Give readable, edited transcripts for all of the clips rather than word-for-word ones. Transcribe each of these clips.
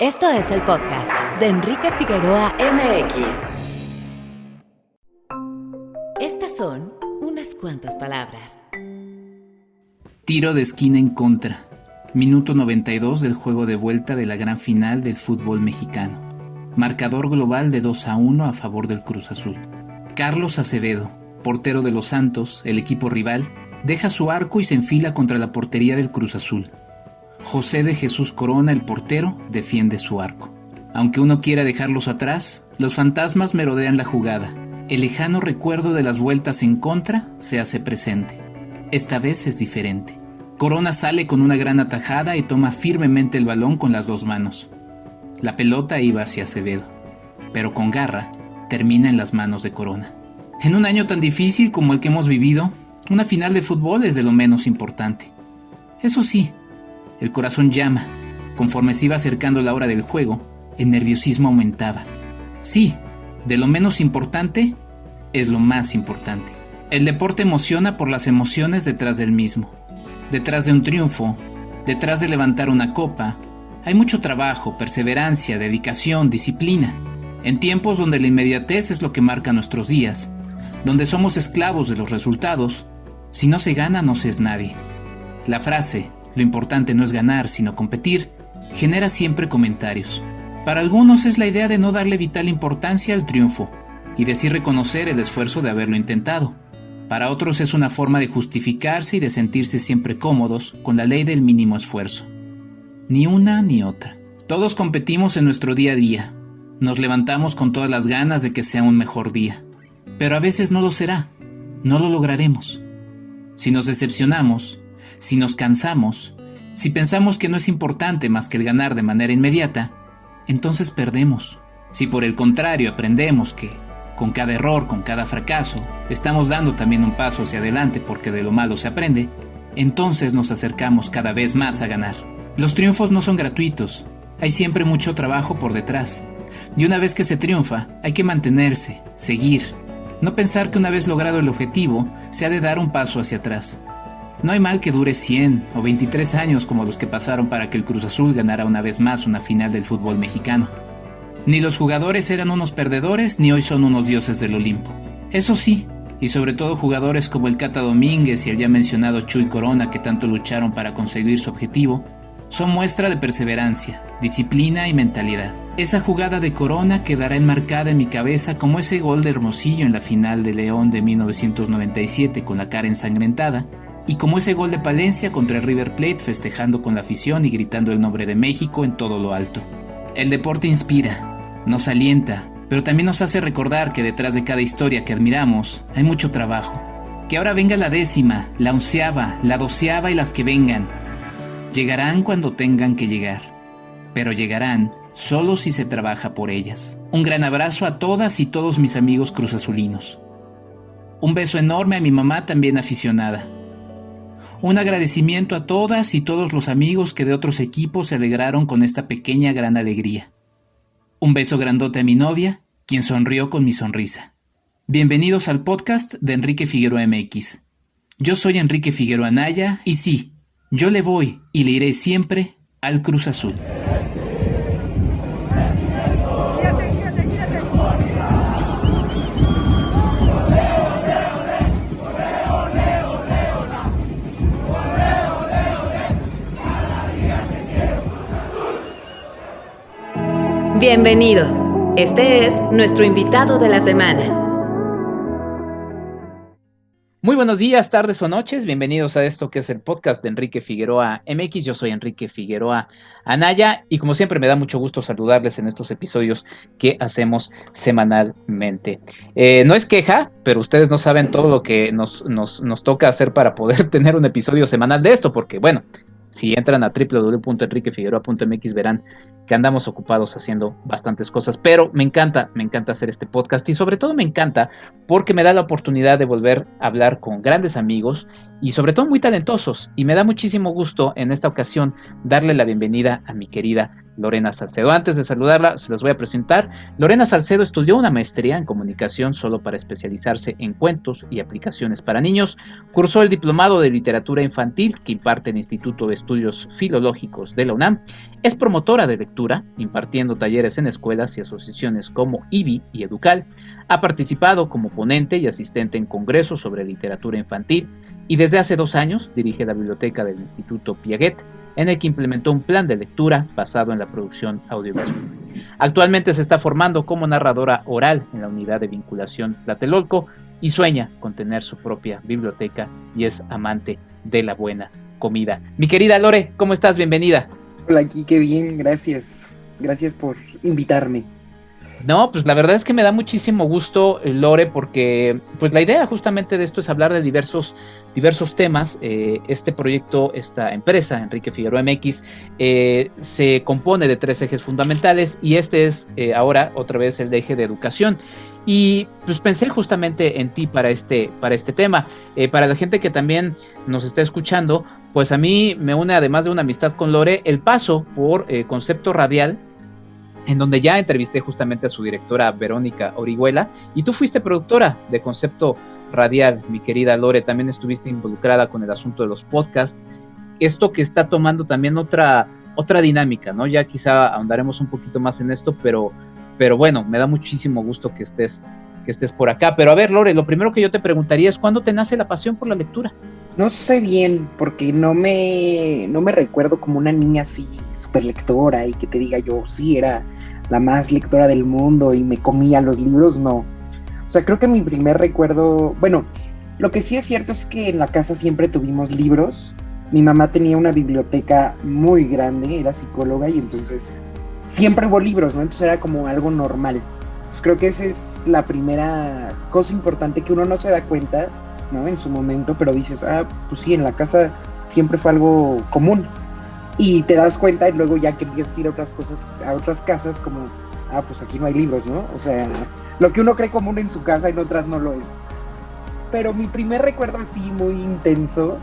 Esto es el podcast de Enrique Figueroa MX. Estas son unas cuantas palabras. Tiro de esquina en contra. Minuto 92 del juego de vuelta de la gran final del fútbol mexicano. Marcador global de 2-1 a favor del Cruz Azul. Carlos Acevedo, portero de los Santos, el equipo rival, deja su arco y se enfila contra la portería del Cruz Azul. José de Jesús Corona, el portero, defiende su arco. Aunque uno quiera dejarlos atrás, los fantasmas merodean la jugada. El lejano recuerdo de las vueltas en contra se hace presente. Esta vez es diferente. Corona sale con una gran atajada y toma firmemente el balón con las dos manos. La pelota iba hacia Acevedo, pero con garra termina en las manos de Corona. En un año tan difícil como el que hemos vivido, una final de fútbol es de lo menos importante. Eso sí, el corazón llama. Conforme se iba acercando la hora del juego, el nerviosismo aumentaba. Sí, de lo menos importante es lo más importante. El deporte emociona por las emociones detrás del mismo. Detrás de un triunfo, detrás de levantar una copa, hay mucho trabajo, perseverancia, dedicación, disciplina. En tiempos donde la inmediatez es lo que marca nuestros días, donde somos esclavos de los resultados, si no se gana no se es nadie. La frase, lo importante no es ganar, sino competir, genera siempre comentarios. Para algunos es la idea de no darle vital importancia al triunfo y de sí reconocer el esfuerzo de haberlo intentado. Para otros es una forma de justificarse y de sentirse siempre cómodos con la ley del mínimo esfuerzo. Ni una ni otra. Todos competimos en nuestro día a día. Nos levantamos con todas las ganas de que sea un mejor día. Pero a veces no lo será. No lo lograremos. Si nos decepcionamos, si nos cansamos, si pensamos que no es importante más que el ganar de manera inmediata, entonces perdemos. Si por el contrario aprendemos que, con cada error, con cada fracaso, estamos dando también un paso hacia adelante porque de lo malo se aprende, entonces nos acercamos cada vez más a ganar. Los triunfos no son gratuitos, hay siempre mucho trabajo por detrás. Y una vez que se triunfa, hay que mantenerse, seguir. No pensar que una vez logrado el objetivo, se ha de dar un paso hacia atrás. No hay mal que dure 100 o 23 años como los que pasaron para que el Cruz Azul ganara una vez más una final del fútbol mexicano. Ni los jugadores eran unos perdedores, ni hoy son unos dioses del Olimpo. Eso sí, y sobre todo jugadores como el Cata Domínguez y el ya mencionado Chuy Corona que tanto lucharon para conseguir su objetivo, son muestra de perseverancia, disciplina y mentalidad. Esa jugada de Corona quedará enmarcada en mi cabeza como ese gol de Hermosillo en la final de León de 1997 con la cara ensangrentada, y como ese gol de Palencia contra el River Plate festejando con la afición y gritando el nombre de México en todo lo alto. El deporte inspira, nos alienta, pero también nos hace recordar que detrás de cada historia que admiramos hay mucho trabajo. Que ahora venga la 10ª, la 11ª, la 12ª y las que vengan. Llegarán cuando tengan que llegar, pero llegarán solo si se trabaja por ellas. Un gran abrazo a todas y todos mis amigos cruzazulinos. Un beso enorme a mi mamá también aficionada. Un agradecimiento a todas y todos los amigos que de otros equipos se alegraron con esta pequeña gran alegría. Un beso grandote a mi novia, quien sonrió con mi sonrisa. Bienvenidos al podcast de Enrique Figueroa MX. Yo soy Enrique Figueroa Anaya y sí, yo le voy y le iré siempre al Cruz Azul. Bienvenido. Este es nuestro invitado de la semana. Muy buenos días, tardes o noches. Bienvenidos a esto que es el podcast de Enrique Figueroa MX. Yo soy Enrique Figueroa Anaya y como siempre me da mucho gusto saludarles en estos episodios que hacemos semanalmente. No es queja, pero ustedes no saben todo lo que nos toca hacer para poder tener un episodio semanal de esto, porque bueno, si entran a www.enriquefigueroa.mx verán que andamos ocupados haciendo bastantes cosas, pero me encanta hacer este podcast y sobre todo me encanta porque me da la oportunidad de volver a hablar con grandes amigos y sobre todo muy talentosos, y me da muchísimo gusto en esta ocasión darle la bienvenida a mi querida Lorena Salcedo. Antes de saludarla, se los voy a presentar. Lorena Salcedo estudió una maestría en comunicación solo para especializarse en cuentos y aplicaciones para niños. Cursó el diplomado de literatura infantil que imparte el Instituto de Estudios Filológicos de la UNAM. Es promotora de lectura, impartiendo talleres en escuelas y asociaciones como IBI y Educal. Ha participado como ponente y asistente en congresos sobre literatura infantil y desde hace 2 años dirige la biblioteca del Instituto Piaget, en el que implementó un plan de lectura basado en la producción audiovisual. Actualmente se está formando como narradora oral en la unidad de vinculación Tlatelolco y sueña con tener su propia biblioteca y es amante de la buena comida. Mi querida Lore, ¿cómo estás? Bienvenida. Hola, aquí, qué bien, gracias. Gracias por invitarme. No, pues la verdad es que me da muchísimo gusto, Lore, porque pues la idea justamente de esto es hablar de diversos temas. Este proyecto, esta empresa, Enrique Figueroa MX, se compone de 3 ejes fundamentales y este es ahora otra vez el eje de educación. Y pues pensé justamente en ti para este tema. Para la gente que también nos está escuchando, pues a mí me une, además de una amistad con Lore, el paso por Concepto Radial, en donde ya entrevisté justamente a su directora Verónica Orihuela, y tú fuiste productora de Concepto Radial, mi querida Lore, también estuviste involucrada con el asunto de los podcasts, esto que está tomando también otra dinámica, ¿no? Ya quizá ahondaremos un poquito más en esto, pero bueno, me da muchísimo gusto que estés por acá. Pero a ver, Lore, lo primero que yo te preguntaría es, ¿cuándo te nace la pasión por la lectura? No sé bien, porque no me recuerdo como una niña así súper lectora y que te diga yo, sí, era la más lectora del mundo y me comía los libros, no. O sea, creo que mi primer recuerdo, bueno, lo que sí es cierto es que en la casa siempre tuvimos libros. Mi mamá tenía una biblioteca muy grande, era psicóloga y entonces siempre hubo libros, ¿no? Entonces era como algo normal. Pues creo que esa es la primera cosa importante que uno no se da cuenta, ¿no? En su momento, pero dices, pues sí, en la casa siempre fue algo común. Y te das cuenta y luego ya que empiezas a ir a otras casas, como, pues aquí no hay libros, ¿no? O sea, lo que uno cree común en su casa, en otras no lo es. Pero mi primer recuerdo así muy intenso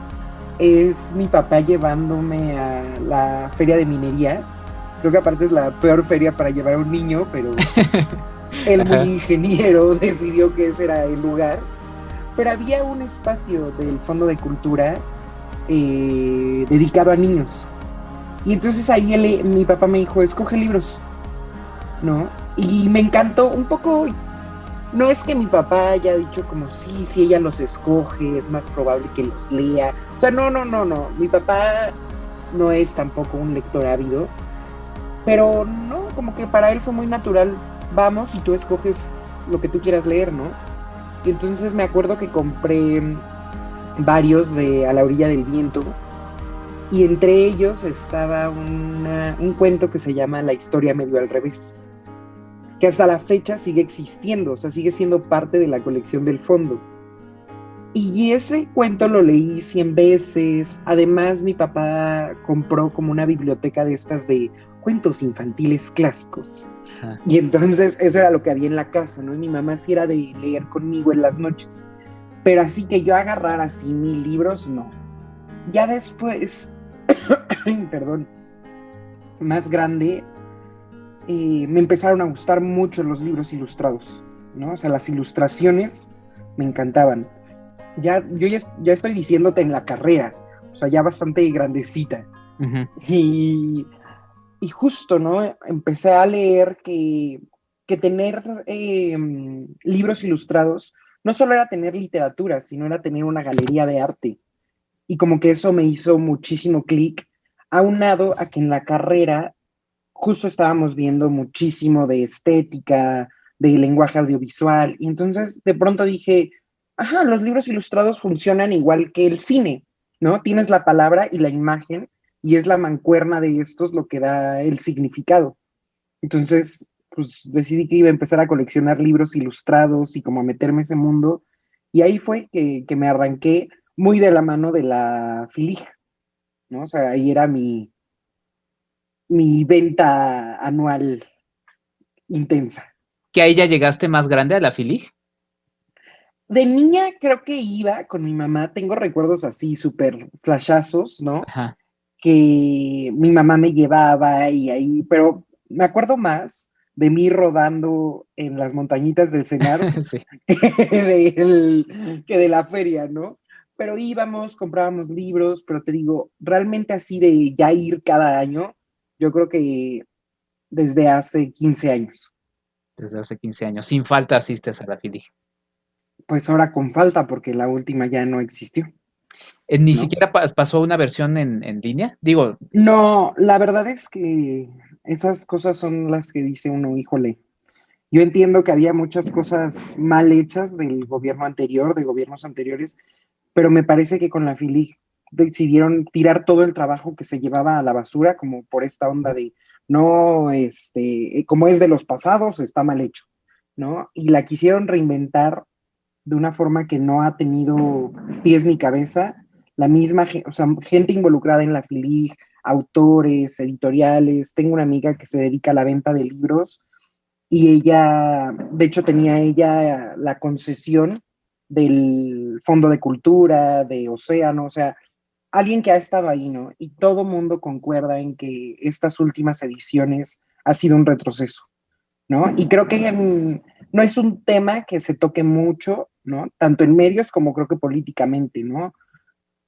es mi papá llevándome a la feria de minería. Creo que aparte es la peor feria para llevar a un niño, pero él muy ingeniero decidió que ese era el lugar. Pero había un espacio del Fondo de Cultura dedicado a niños. Y entonces ahí mi papá me dijo, escoge libros, ¿no? Y me encantó un poco. No es que mi papá haya dicho como, sí, si ella los escoge, es más probable que los lea. O sea, no. Mi papá no es tampoco un lector ávido. Pero no, como que para él fue muy natural. Vamos y tú escoges lo que tú quieras leer, ¿no? Y entonces me acuerdo que compré varios de A la orilla del viento y entre ellos estaba un cuento que se llama La historia medio al revés, que hasta la fecha sigue existiendo, o sea, sigue siendo parte de la colección del fondo. Y ese cuento lo leí 100 veces. Además, mi papá compró como una biblioteca de estas de cuentos infantiles clásicos. Ajá. Y entonces eso era lo que había en la casa, ¿no? Y mi mamá sí era de leer conmigo en las noches. Pero así que yo agarrar así 1000 libros, no. Ya después, perdón, más grande, me empezaron a gustar mucho los libros ilustrados, ¿no? O sea, las ilustraciones me encantaban. Ya estoy diciéndote en la carrera, o sea, ya bastante grandecita. Uh-huh. Y justo, ¿no? Empecé a leer que tener libros ilustrados no solo era tener literatura, sino era tener una galería de arte. Y como que eso me hizo muchísimo clic, aunado a que en la carrera justo estábamos viendo muchísimo de estética, de lenguaje audiovisual, y entonces de pronto dije, los libros ilustrados funcionan igual que el cine, ¿no? Tienes la palabra y la imagen, y es la mancuerna de estos lo que da el significado. Entonces, pues decidí que iba a empezar a coleccionar libros ilustrados y como a meterme en ese mundo, y ahí fue que me arranqué muy de la mano de la FILIG, ¿no? O sea, ahí era mi venta anual intensa. ¿Que ahí ya llegaste más grande a la FILIG? De niña creo que iba con mi mamá, tengo recuerdos así súper flashazos, ¿no? Ajá. que mi mamá me llevaba y ahí, pero me acuerdo más de mí rodando en las montañitas del Senar Sí. que de la feria, ¿no? Pero íbamos, comprábamos libros, pero te digo, realmente así de ya ir cada año, yo creo que desde hace 15 años. Desde hace 15 años. Sin falta asistes a la FILIG. Pues ahora con falta, porque la última ya no existió, Ni ¿no? siquiera pasó una versión en línea. Digo, No, la verdad es que esas cosas son las que dice uno, híjole. Yo entiendo que había muchas cosas mal hechas del gobierno anterior, de gobiernos anteriores, pero me parece que con la FILIG decidieron tirar todo el trabajo que se llevaba a la basura, como por esta onda de, no, como es de los pasados, está mal hecho, ¿no? Y la quisieron reinventar de una forma que no ha tenido pies ni cabeza. La misma, o sea, gente involucrada en la FILIG, autores, editoriales. Tengo una amiga que se dedica a la venta de libros y ella, de hecho, tenía ella la concesión del Fondo de Cultura, de Océano, o sea, alguien que ha estado ahí, ¿no? Y todo mundo concuerda en que estas últimas ediciones ha sido un retroceso, ¿no? Y creo que no es un tema que se toque mucho, ¿no? Tanto en medios como creo que políticamente, ¿no?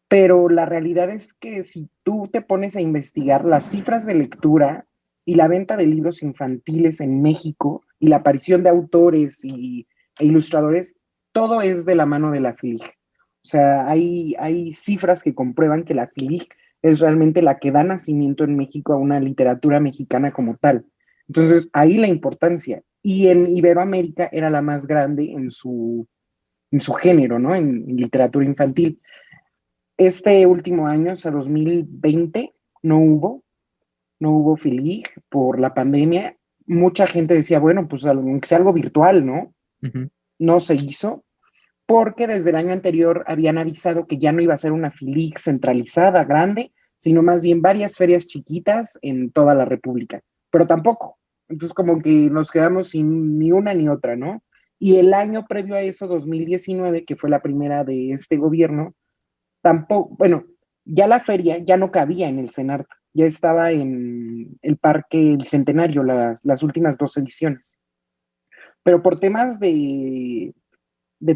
Pero la realidad es que si tú te pones a investigar las cifras de lectura y la venta de libros infantiles en México y la aparición de autores e ilustradores, todo es de la mano de la FILIG. O sea, hay cifras que comprueban que la FILIG es realmente la que da nacimiento en México a una literatura mexicana como tal. Entonces, ahí la importancia. Y en Iberoamérica era la más grande en su género, ¿no? En literatura infantil. Este último año, o sea, 2020, no hubo FILIG por la pandemia. Mucha gente decía, bueno, pues aunque sea algo virtual, ¿no? uh-huh. No se hizo, porque desde el año anterior habían avisado que ya no iba a ser una FILIG centralizada, grande, sino más bien varias ferias chiquitas en toda la República, pero tampoco. Entonces, como que nos quedamos sin ni una ni otra, ¿no? Y el año previo a eso, 2019, que fue la primera de este gobierno, tampoco, bueno, ya la feria ya no cabía en el CENART, ya estaba en el Parque El Centenario, las últimas dos ediciones. Pero por temas de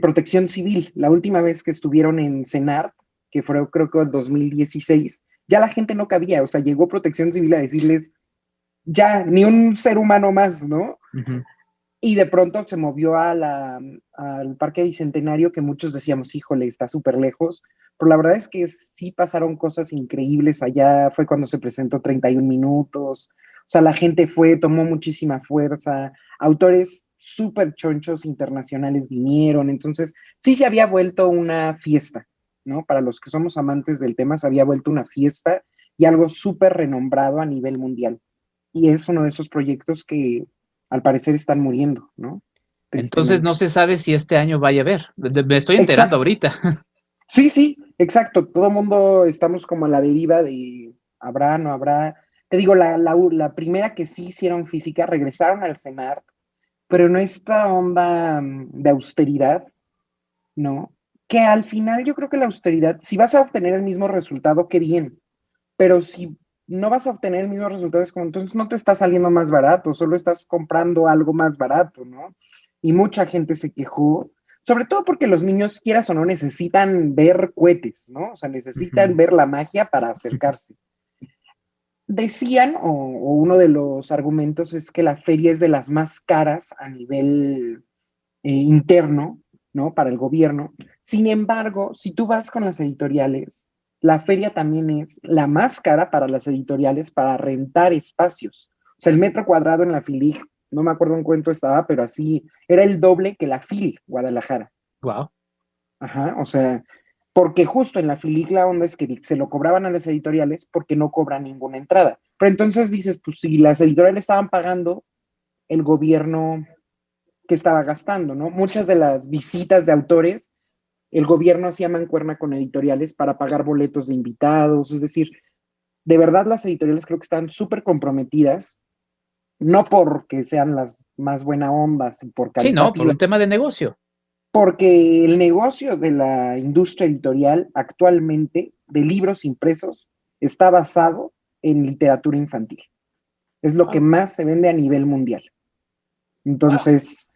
protección civil, la última vez que estuvieron en CENART, que fue creo que en 2016, ya la gente no cabía, o sea, llegó protección civil a decirles, ya, ni un ser humano más, ¿no? Uh-huh. Y de pronto se movió al Parque Bicentenario, que muchos decíamos, híjole, está súper lejos, pero la verdad es que sí pasaron cosas increíbles allá, fue cuando se presentó 31 minutos, o sea, la gente fue, tomó muchísima fuerza, autores súper chonchos internacionales vinieron, entonces sí se había vuelto una fiesta, ¿no? Para los que somos amantes del tema, se había vuelto una fiesta y algo súper renombrado a nivel mundial. Y es uno de esos proyectos que al parecer están muriendo, ¿no? Entonces Tristemente. no se sabe si este año vaya a haber. Me estoy enterando Exacto. ahorita. Sí, sí, exacto. Todo el mundo estamos como a la deriva de habrá, no habrá. Te digo, la primera que sí hicieron física, regresaron al CENAR, pero en esta onda de austeridad, ¿no? Que al final yo creo que la austeridad, si vas a obtener el mismo resultado, qué bien, pero si no vas a obtener el mismo resultado, es como entonces no te está saliendo más barato, solo estás comprando algo más barato, ¿no? Y mucha gente se quejó, sobre todo porque los niños, quieras o no, necesitan ver cohetes, ¿no? O sea, necesitan Uh-huh. ver la magia para acercarse. Decían, o uno de los argumentos es que la feria es de las más caras a nivel interno, ¿no? Para el gobierno. Sin embargo, si tú vas con las editoriales, la feria también es la más cara para las editoriales para rentar espacios. O sea, el metro cuadrado en la FILIG, no me acuerdo en cuánto estaba, pero así era el doble que la FIL Guadalajara. Wow. Ajá, o sea, porque justo en la FILIG la onda es que se lo cobraban a las editoriales porque no cobran ninguna entrada. Pero entonces dices, pues si las editoriales estaban pagando, el gobierno que estaba gastando, ¿no? Muchas de las visitas de autores, el gobierno hacía mancuerna con editoriales para pagar boletos de invitados, es decir, de verdad las editoriales creo que están súper comprometidas, no porque sean las más buena ondas y por Sí, no, por caritativa, un tema de negocio. porque el negocio de la industria editorial actualmente de libros impresos está basado en literatura infantil. Es lo que más se vende a nivel mundial. Entonces,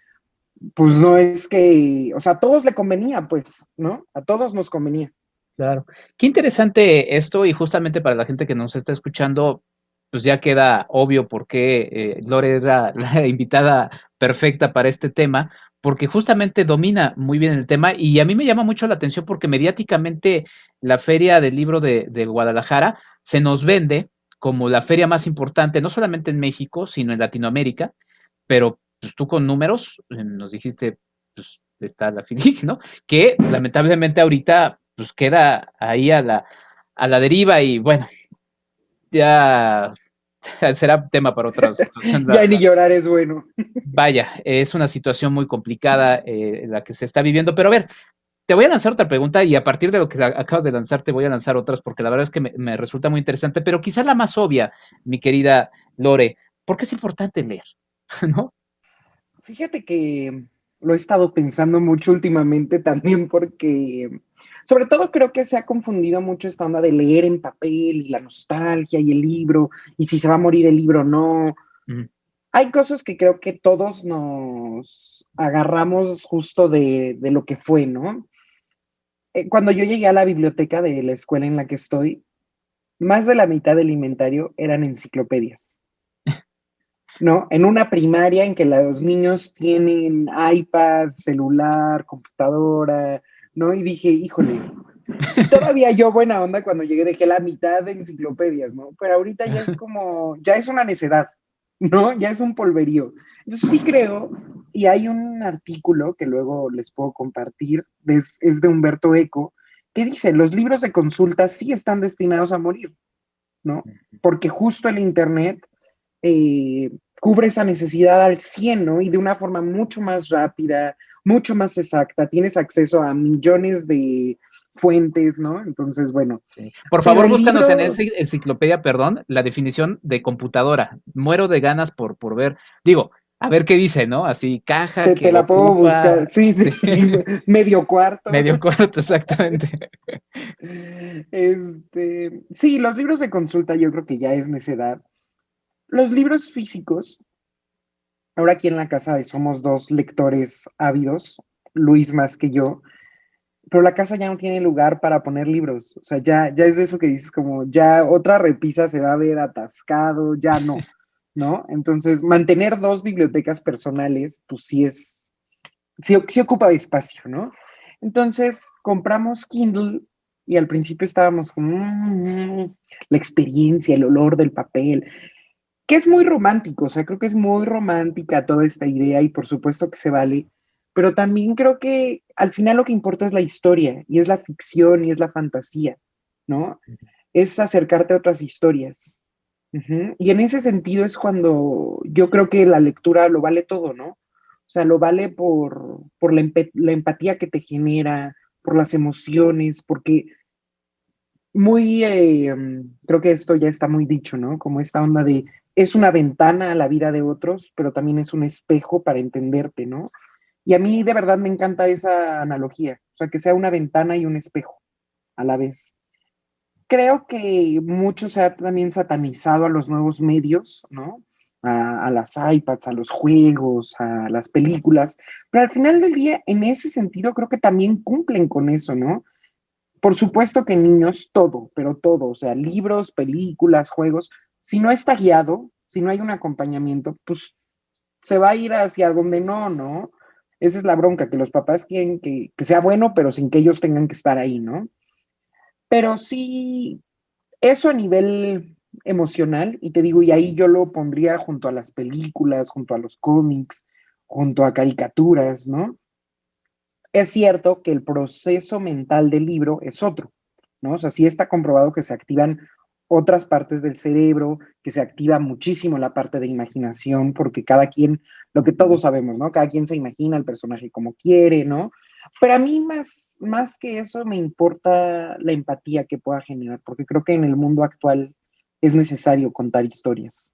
pues no es que, o sea, a todos le convenía, pues, ¿no? A todos nos convenía. Claro. Qué interesante esto y justamente para la gente que nos está escuchando, pues ya queda obvio por qué Lore era la invitada perfecta para este tema, porque justamente domina muy bien el tema y a mí me llama mucho la atención porque mediáticamente la Feria del Libro de Guadalajara se nos vende como la feria más importante, no solamente en México, sino en Latinoamérica, pero pues tú con números nos dijiste, pues está la FIDIC, ¿no? Que lamentablemente ahorita pues queda ahí a la deriva y bueno, ya será tema para otra situación. Ya ni llorar es bueno. Vaya, es una situación muy complicada la que se está viviendo, pero a ver, te voy a lanzar otra pregunta y a partir de lo que acabas de lanzar te voy a lanzar otras porque la verdad es que me resulta muy interesante, pero quizás la más obvia, mi querida Lore, ¿por qué es importante leer? ¿No? Fíjate que lo he estado pensando mucho últimamente también porque, sobre todo creo que se ha confundido mucho esta onda de leer en papel y la nostalgia y el libro, y si se va a morir el libro o no. Mm. Hay cosas que creo que todos nos agarramos justo de lo que fue, ¿no? Cuando yo llegué a la biblioteca de la escuela en la que estoy, más de la mitad del inventario eran enciclopedias. ¿No? En una primaria en que los niños tienen iPad, celular, computadora, ¿no? Y dije, híjole, y todavía yo buena onda cuando llegué dejé la mitad de enciclopedias, ¿no? Pero ahorita ya es como, ya es una necedad, ¿no? Ya es un polverío. Entonces sí creo, y hay un artículo que luego les puedo compartir, es de Humberto Eco, que dice, los libros de consulta sí están destinados a morir, ¿no? Porque justo el Internet eh, cubre esa necesidad al 100, ¿no? Y de una forma mucho más rápida, mucho más exacta, tienes acceso a millones de fuentes, ¿no? Entonces, bueno. Sí. Por Pero favor, el búscanos en libro, esa enciclopedia, perdón, la definición de computadora. Muero de ganas por ver. Digo, a ver qué dice, ¿no? Así, caja te que la puedo ocupa. buscar, sí, sí, Sí, medio cuarto. medio corto, exactamente. Sí, los libros de consulta yo creo que ya es necedad. Los libros físicos, ahora aquí en la casa somos dos lectores ávidos, Luis más que yo, pero la casa ya no tiene lugar para poner libros. O sea, ya es de eso que dices, como ya otra repisa se va a ver atascado, ya no, ¿no? Entonces, mantener dos bibliotecas personales, pues sí ocupa espacio, ¿no? Entonces, compramos Kindle y al principio estábamos como, la experiencia, el olor del papel, que es muy romántico, o sea, creo que es muy romántica toda esta idea y por supuesto que se vale, pero también creo que al final lo que importa es la historia y es la ficción y es la fantasía, ¿no? Es acercarte a otras historias. Y en ese sentido es cuando yo creo que la lectura lo vale todo, ¿no? O sea, lo vale por la empatía que te genera, por las emociones, porque creo que esto ya está muy dicho, ¿no? Como esta onda de, es una ventana a la vida de otros, pero también es un espejo para entenderte, ¿no? Y a mí de verdad me encanta esa analogía, o sea, que sea una ventana y un espejo a la vez. Creo que mucho se ha también satanizado a los nuevos medios, ¿no? A las iPads, a los juegos, a las películas, pero al final del día, en ese sentido, creo que también cumplen con eso, ¿no? Por supuesto que niños, todo, pero todo, o sea, libros, películas, juegos, si no está guiado, si no hay un acompañamiento, pues se va a ir hacia donde no, ¿no? Esa es la bronca, que los papás quieren que sea bueno, pero sin que ellos tengan que estar ahí, ¿no? Pero sí, eso a nivel emocional, y te digo, y ahí yo lo pondría junto a las películas, junto a los cómics, junto a caricaturas, ¿no? Es cierto que el proceso mental del libro es otro, ¿no? O sea, sí está comprobado que se activan otras partes del cerebro, que se activa muchísimo la parte de imaginación, porque cada quien, lo que todos sabemos, ¿no? Cada quien se imagina el personaje como quiere, ¿no? Pero a mí más que eso me importa la empatía que pueda generar, porque creo que en el mundo actual es necesario contar historias.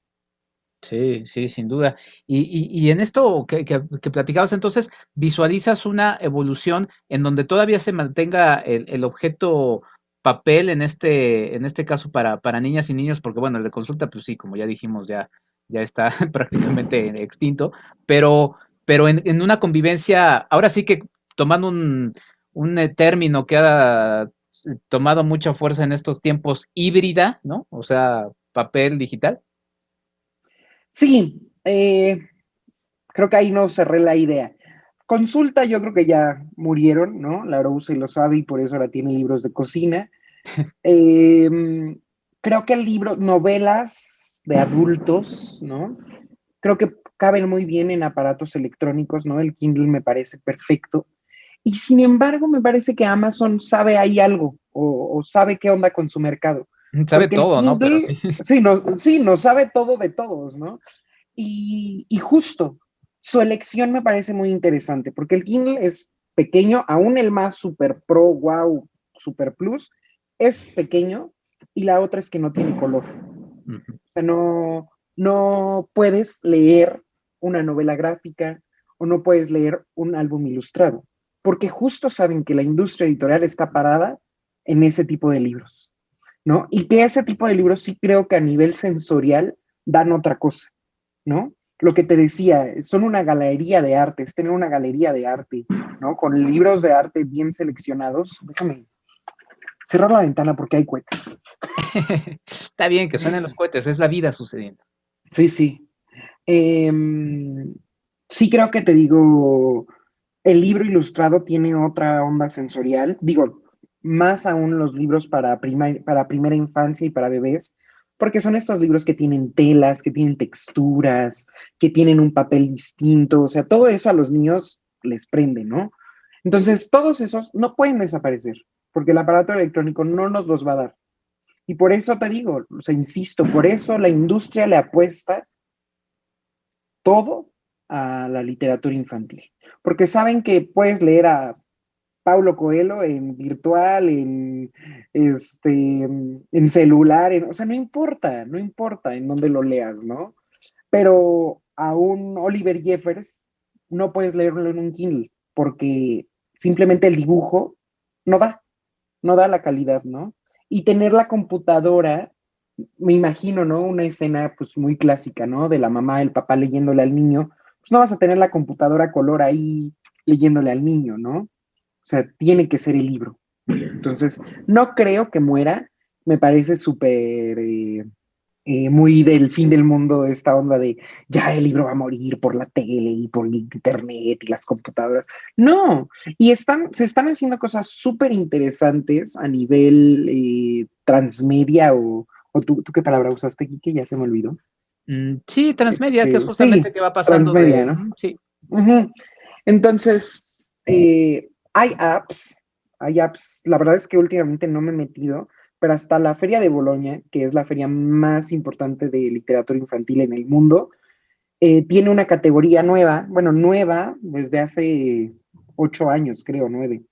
Sí, sí, sin duda. Y en esto que platicabas, entonces, visualizas una evolución en donde todavía se mantenga el objeto papel en este caso para niñas y niños, porque bueno, el de consulta, pues sí, como ya dijimos, ya está prácticamente extinto, pero en una convivencia, ahora sí que tomando un término que ha tomado mucha fuerza en estos tiempos, híbrida, ¿no? O sea, papel digital. Sí, creo que ahí no cerré la idea. Consulta, yo creo que ya murieron, ¿no? La Rose lo sabe y por eso ahora tiene libros de cocina. Eh, Creo que el libro, novelas de adultos, ¿no? Creo que caben muy bien en aparatos electrónicos, ¿no? El Kindle me parece perfecto. Y sin embargo, me parece que Amazon sabe ahí algo o sabe qué onda con su mercado. Sabe Porque el todo, ¿no? Pero sí. Kindle, sí, no sabe todo de todos, ¿no? Y justo, su elección me parece muy interesante, porque el Kindle es pequeño, aún el más super pro, wow, super plus, es pequeño, y la otra es que no tiene color. Ujú. O sea, no puedes leer una novela gráfica o no puedes leer un álbum ilustrado, porque justo saben que la industria editorial está parada en ese tipo de libros, ¿no? Y que ese tipo de libros sí creo que a nivel sensorial dan otra cosa, ¿no? Lo que te decía, son una galería de arte, es tener una galería de arte, ¿no? Con libros de arte bien seleccionados. Déjame cerrar la ventana porque hay cohetes. Está bien que suenen los cohetes, es la vida sucediendo. Sí, sí. Eh, sí creo que te digo, el libro ilustrado tiene otra onda sensorial. Digo, más aún los libros para primera infancia y para bebés, porque son estos libros que tienen telas, que tienen texturas, que tienen un papel distinto. O sea, todo eso a los niños les prende, ¿no? Entonces, todos esos no pueden desaparecer, porque el aparato electrónico no nos los va a dar. Y por eso te digo, o sea, insisto, por eso la industria le apuesta todo a la literatura infantil, porque saben que puedes leer a Paulo Coelho en virtual, en celular, o sea, no importa en dónde lo leas, ¿no? Pero a un Oliver Jeffers no puedes leerlo en un Kindle, porque simplemente el dibujo no da, no da la calidad, ¿no? Y tener la computadora, me imagino, ¿no? Una escena pues muy clásica, ¿no? De la mamá, el papá leyéndole al niño, pues no vas a tener la computadora a color ahí leyéndole al niño, ¿no? O sea, tiene que ser el libro. Entonces, no creo que muera, me parece súper muy del fin del mundo esta onda de ya el libro va a morir por la tele y por internet y las computadoras. No, y se están haciendo cosas súper interesantes a nivel transmedia o tú qué palabra usaste, Kike, ya se me olvidó. Sí, transmedia, que es Sí, justamente que va pasando transmedia, de... ¿no? Sí. Uh-huh. Entonces, hay apps, la verdad es que últimamente no me he metido, pero hasta la Feria de Bolonia, que es la feria más importante de literatura infantil en el mundo, tiene una categoría nueva, bueno, nueva desde hace 8 años, creo, 9,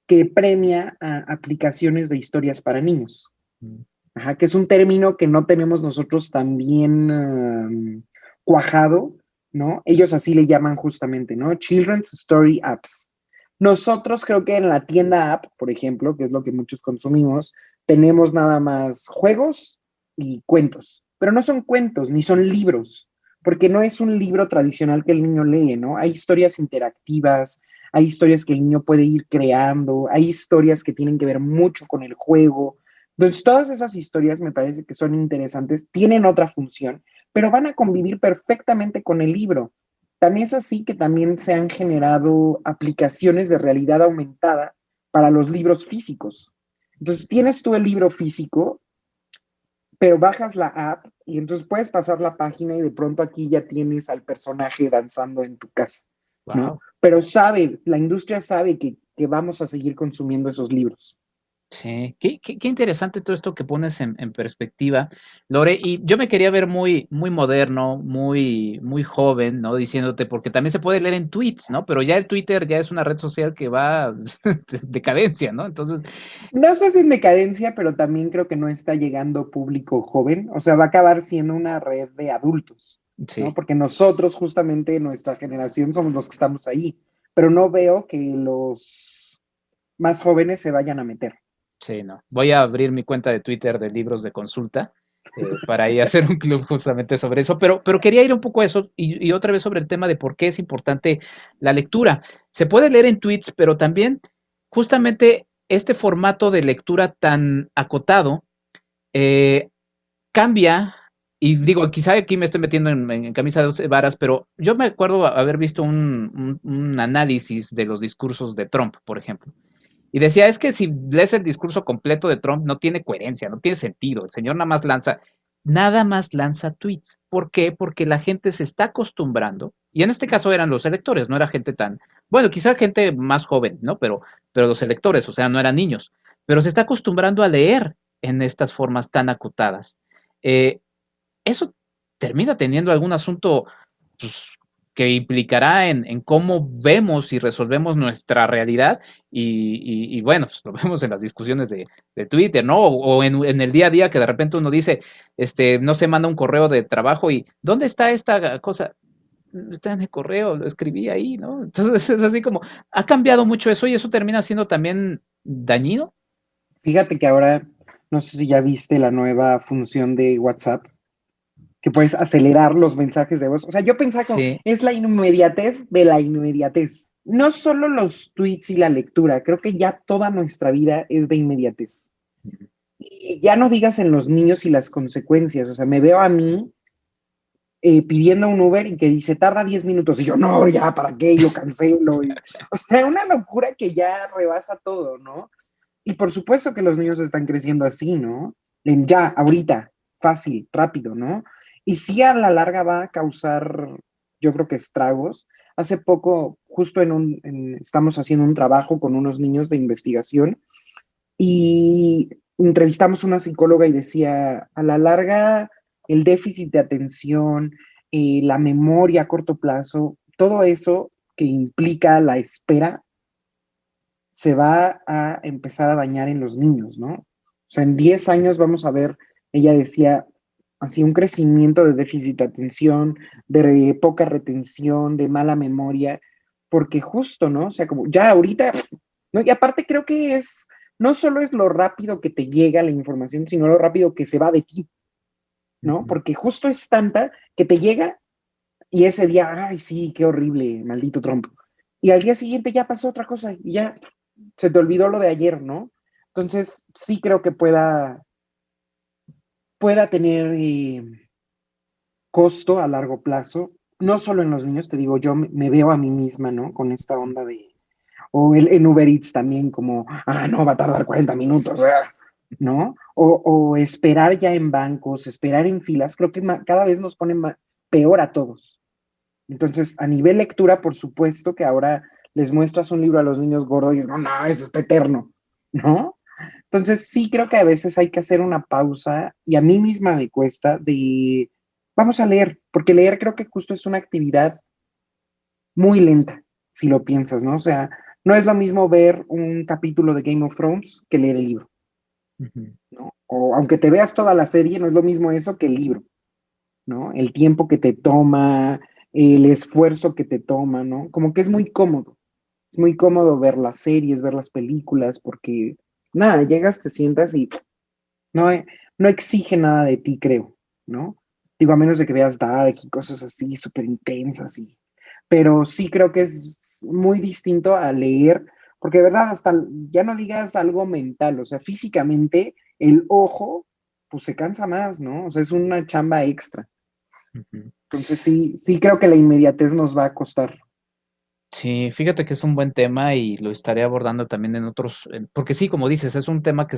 que premia a aplicaciones de historias para niños. Mm. Ajá, que es un término que no tenemos nosotros tan bien cuajado, ¿no? Ellos así le llaman justamente, ¿no? Children's Story Apps. Nosotros creo que en la tienda app, por ejemplo, que es lo que muchos consumimos, tenemos nada más juegos y cuentos, pero no son cuentos ni son libros, porque no es un libro tradicional que el niño lee, ¿no? Hay historias interactivas, hay historias que el niño puede ir creando, hay historias que tienen que ver mucho con el juego. Entonces, todas esas historias me parece que son interesantes, tienen otra función, pero van a convivir perfectamente con el libro. También es así que también se han generado aplicaciones de realidad aumentada para los libros físicos. Entonces, tienes tú el libro físico, pero bajas la app y entonces puedes pasar la página y de pronto aquí ya tienes al personaje danzando en tu casa, ¿no? Wow. Pero la industria sabe que vamos a seguir consumiendo esos libros. Sí, qué interesante todo esto que pones en perspectiva, Lore. Y yo me quería ver muy moderno, muy joven, ¿no? Diciéndote, porque también se puede leer en tweets, ¿no? Pero ya el Twitter ya es una red social que va de decadencia, ¿no? Entonces, No sé si en decadencia, pero también creo que no está llegando público joven. O sea, va a acabar siendo una red de adultos, ¿no? sí. Porque nosotros, justamente, nuestra generación, somos los que estamos ahí. Pero no veo que los más jóvenes se vayan a meter. Sí, no. Voy a abrir mi cuenta de Twitter de libros de consulta para ahí hacer un club justamente sobre eso, pero quería ir un poco a eso y otra vez sobre el tema de por qué es importante la lectura. Se puede leer en tweets, pero también justamente este formato de lectura tan acotado eh, cambia, y digo, quizá aquí me estoy metiendo en camisa de 12 varas, pero yo me acuerdo haber visto un análisis de los discursos de Trump, por ejemplo. Y decía, es que si lees el discurso completo de Trump, no tiene coherencia, no tiene sentido. El señor nada más lanza tweets. ¿Por qué? Porque la gente se está acostumbrando, y en este caso eran los electores, no era gente tan, bueno, quizá gente más joven, ¿no? Pero los electores, o sea, no eran niños, pero se está acostumbrando a leer en estas formas tan acotadas. Eh, Eso termina teniendo algún asunto pues, que implicará en cómo vemos y resolvemos nuestra realidad y bueno, pues lo vemos en las discusiones de Twitter, ¿no? O en el día a día que de repente uno dice, no se manda un correo de trabajo y ¿dónde está esta cosa? Está en el correo, lo escribí ahí, ¿no? Entonces es así como, ha cambiado mucho eso y eso termina siendo también dañino. Fíjate que ahora, no sé si ya viste la nueva función de WhatsApp, que puedes acelerar los mensajes de voz. O sea, yo pensaba como, Sí. es la inmediatez de la inmediatez. No solo los tweets y la lectura, creo que ya toda nuestra vida es de inmediatez. Y ya no digas en los niños y las consecuencias. O sea, me veo a mí pidiendo un Uber y que dice, tarda 10 minutos. Y yo, no, ya, ¿para qué? Yo cancelo. O sea, una locura que ya rebasa todo, ¿no? Y por supuesto que los niños están creciendo así, ¿no? Ya, ahorita, fácil, rápido, ¿no? Y sí a la larga va a causar, yo creo que estragos. Hace poco, justo estamos haciendo un trabajo con unos niños de investigación y entrevistamos a una psicóloga y decía, a la larga, el déficit de atención, la memoria a corto plazo, todo eso que implica la espera, se va a empezar a dañar en los niños, ¿no? O sea, en 10 años vamos a ver, ella decía, así un crecimiento de déficit de atención, de poca retención, de mala memoria, porque justo, ¿no? O sea, como ya ahorita, ¿no? Y aparte creo que no solo es lo rápido que te llega la información, sino lo rápido que se va de ti, ¿no? Porque justo es tanta que te llega y ese día, ay, sí, qué horrible, maldito Trump. Y al día siguiente ya pasó otra cosa y ya se te olvidó lo de ayer, ¿no? Entonces, sí creo que pueda tener costo a largo plazo, no solo en los niños, te digo, yo me veo a mí misma, ¿no? Con esta onda o en Uber Eats también, como, no, va a tardar 40 minutos, ¿no? O esperar ya en bancos, esperar en filas, creo que cada vez nos pone peor a todos. Entonces, a nivel lectura, por supuesto que ahora les muestras un libro a los niños gordos y no, eso está eterno, ¿no? Entonces, sí creo que a veces hay que hacer una pausa y a mí misma me cuesta vamos a leer, porque leer creo que justo es una actividad muy lenta, si lo piensas, ¿no? O sea, no es lo mismo ver un capítulo de Game of Thrones que leer el libro, ¿no? O aunque te veas toda la serie, no es lo mismo eso que el libro, ¿no? El tiempo que te toma, el esfuerzo que te toma, ¿no? Como que es muy cómodo. Es muy cómodo ver las series, ver las películas, porque nada, llegas, te sientas y no exige nada de ti, creo, ¿no? Digo, a menos de que veas Dark y cosas así súper intensas, pero sí creo que es muy distinto a leer, porque de verdad, hasta ya no digas algo mental, o sea, físicamente el ojo, pues se cansa más, ¿no? O sea, es una chamba extra. Entonces sí creo que la inmediatez nos va a costar. Sí, fíjate que es un buen tema y lo estaré abordando también en otros, porque sí, como dices, es un tema que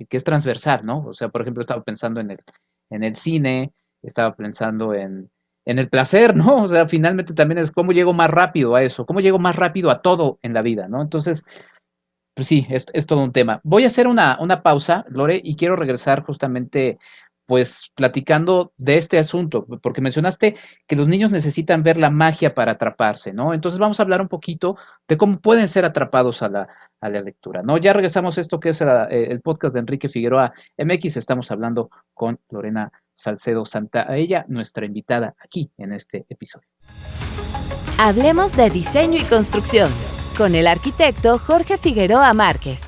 es transversal, ¿no? O sea, por ejemplo, estaba pensando en el cine, estaba pensando en el placer, ¿no? O sea, finalmente también es cómo llego más rápido a eso, cómo llego más rápido a todo en la vida, ¿no? Entonces, pues sí, es todo un tema. Voy a hacer una pausa, Lore, y quiero regresar justamente, pues, platicando de este asunto, porque mencionaste que los niños necesitan ver la magia para atraparse, ¿no? Entonces vamos a hablar un poquito de cómo pueden ser atrapados a la lectura, ¿no? Ya regresamos a esto que es el podcast de Enrique Figueroa MX, estamos hablando con Lorena Salcedo Santaella, nuestra invitada aquí en este episodio. Hablemos de diseño y construcción con el arquitecto Jorge Figueroa Márquez.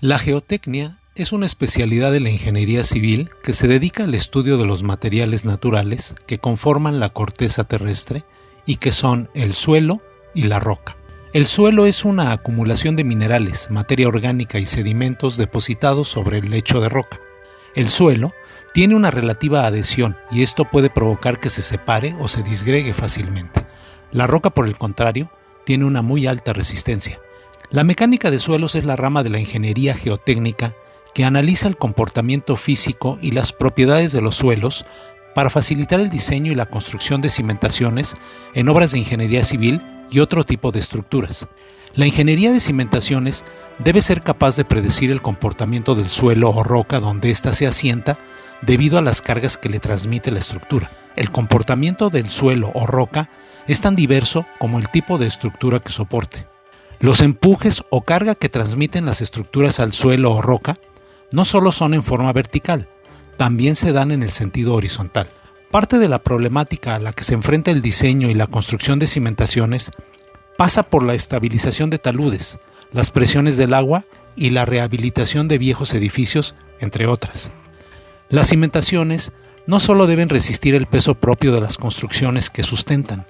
La geotecnia es una especialidad de la ingeniería civil que se dedica al estudio de los materiales naturales que conforman la corteza terrestre y que son el suelo y la roca. El suelo es una acumulación de minerales, materia orgánica y sedimentos depositados sobre el lecho de roca. El suelo tiene una relativa adhesión y esto puede provocar que se separe o se disgregue fácilmente. La roca, por el contrario, tiene una muy alta resistencia. La mecánica de suelos es la rama de la ingeniería geotécnica que analiza el comportamiento físico y las propiedades de los suelos para facilitar el diseño y la construcción de cimentaciones en obras de ingeniería civil y otro tipo de estructuras. La ingeniería de cimentaciones debe ser capaz de predecir el comportamiento del suelo o roca donde ésta se asienta debido a las cargas que le transmite la estructura. El comportamiento del suelo o roca es tan diverso como el tipo de estructura que soporte. Los empujes o carga que transmiten las estructuras al suelo o roca no solo son en forma vertical, también se dan en el sentido horizontal. Parte de la problemática a la que se enfrenta el diseño y la construcción de cimentaciones pasa por la estabilización de taludes, las presiones del agua y la rehabilitación de viejos edificios, entre otras. Las cimentaciones no solo deben resistir el peso propio de las construcciones que sustentan,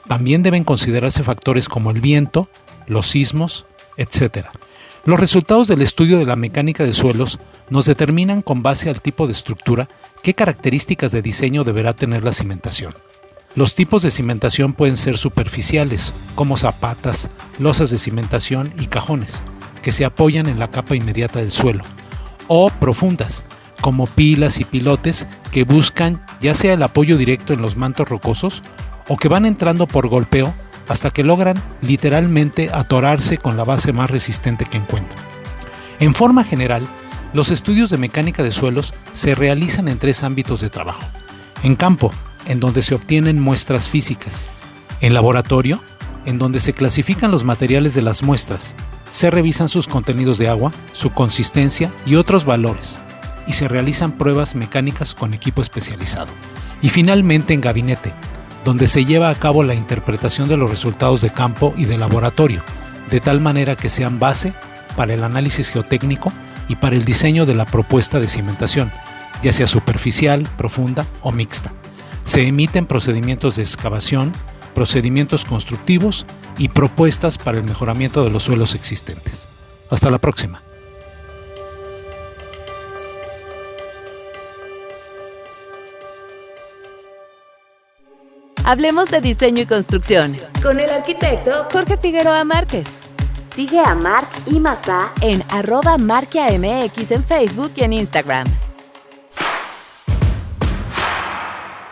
también deben considerarse factores como el viento, los sismos, etc. Los resultados del estudio de la mecánica de suelos nos determinan con base al tipo de estructura qué características de diseño deberá tener la cimentación. Los tipos de cimentación pueden ser superficiales, como zapatas, losas de cimentación y cajones, que se apoyan en la capa inmediata del suelo, o profundas, como pilas y pilotes que buscan ya sea el apoyo directo en los mantos rocosos o que van entrando por golpeo hasta que logran literalmente atorarse con la base más resistente que encuentran. En forma general, los estudios de mecánica de suelos se realizan en 3 ámbitos de trabajo. En campo, en donde se obtienen muestras físicas. En laboratorio, en donde se clasifican los materiales de las muestras, se revisan sus contenidos de agua, su consistencia y otros valores, y se realizan pruebas mecánicas con equipo especializado. Y finalmente en gabinete, donde se lleva a cabo la interpretación de los resultados de campo y de laboratorio, de tal manera que sean base para el análisis geotécnico y para el diseño de la propuesta de cimentación, ya sea superficial, profunda o mixta. Se emiten procedimientos de excavación, procedimientos constructivos y propuestas para el mejoramiento de los suelos existentes. Hasta la próxima. Hablemos de diseño y construcción con el arquitecto Jorge Figueroa Márquez. Sigue a Marc y Mazá en @marquiamx en Facebook y en Instagram.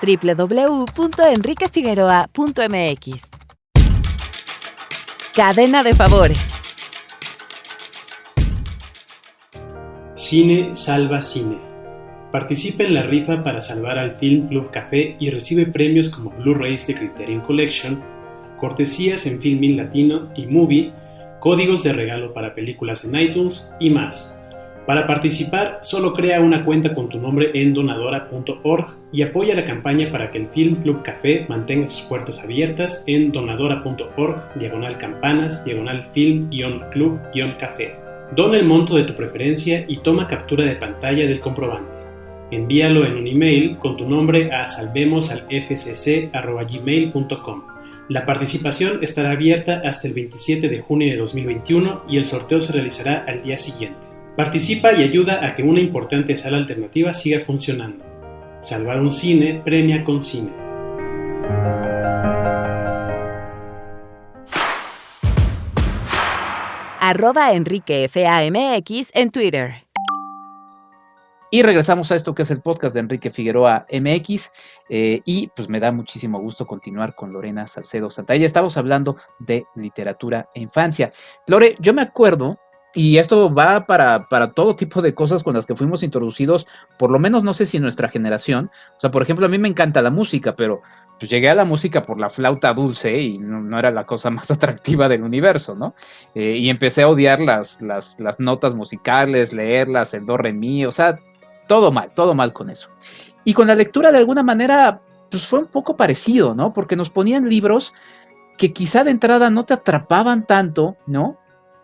www.enriquefigueroa.mx. Cadena de favores. Cine salva cine. Participa en la rifa para salvar al Film Club Café y recibe premios como Blu-rays de Criterion Collection, cortesías en Filmin Latino y Movie, códigos de regalo para películas en iTunes y más. Para participar, solo crea una cuenta con tu nombre en donadora.org y apoya la campaña para que el Film Club Café mantenga sus puertas abiertas en donadora.org/campanas /film-club-café. Dona el monto de tu preferencia y toma captura de pantalla del comprobante. Envíalo en un email con tu nombre a salvemosalfcc@gmail.com. La participación estará abierta hasta el 27 de junio de 2021 y el sorteo se realizará al día siguiente. Participa y ayuda a que una importante sala alternativa siga funcionando. Salvar un cine premia con cine. @EnriqueFAMX en Twitter. Y regresamos a esto que es el podcast de Enrique Figueroa MX y pues me da muchísimo gusto continuar con Lorena Salcedo Santalla. Estamos hablando de literatura e infancia. Lore, yo me acuerdo, y esto va para todo tipo de cosas con las que fuimos introducidos, por lo menos no sé si en nuestra generación. O sea, por ejemplo, a mí me encanta la música, pero pues llegué a la música por la flauta dulce y no era la cosa más atractiva del universo, ¿no? Y empecé a odiar las notas musicales, leerlas, el do, re, mi, o sea, todo mal con eso. Y con la lectura de alguna manera, pues fue un poco parecido, ¿no? Porque nos ponían libros que quizá de entrada no te atrapaban tanto, ¿no?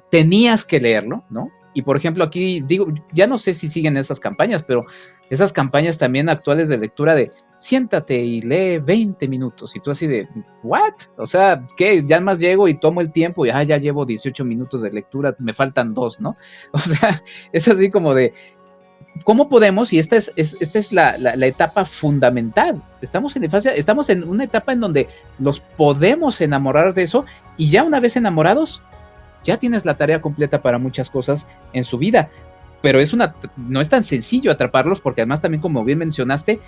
Tenías que leerlo, ¿no? Y por ejemplo, aquí digo, ya no sé si siguen esas campañas, pero esas campañas también actuales de lectura de siéntate y lee 20 minutos. Y tú así de, ¿what? O sea, ¿qué? Ya más llego y tomo el tiempo y ya llevo 18 minutos de lectura, me faltan 2, ¿no? O sea, es así como de, ¿cómo podemos? Y esta es la etapa fundamental. Estamos en infancia, estamos en una etapa en donde los podemos enamorar de eso y ya una vez enamorados, ya tienes la tarea completa para muchas cosas en su vida. Pero no es tan sencillo atraparlos porque además también, como bien mencionaste,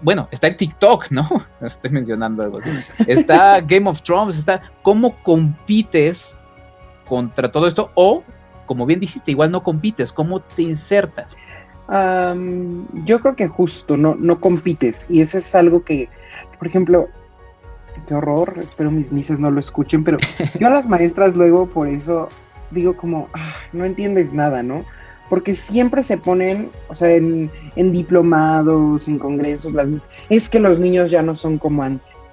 bueno, está el TikTok, ¿no? Estoy mencionando algo así. Está Game of Thrones, está cómo compites contra todo esto o, como bien dijiste, igual no compites, cómo te insertas. Yo creo que justo, no compites. Y eso es algo que, por ejemplo, qué horror, espero mis misas no lo escuchen, pero yo a las maestras luego por eso digo como, no entiendes nada, ¿no? Porque siempre se ponen, o sea, en diplomados, en congresos, es que los niños ya no son como antes.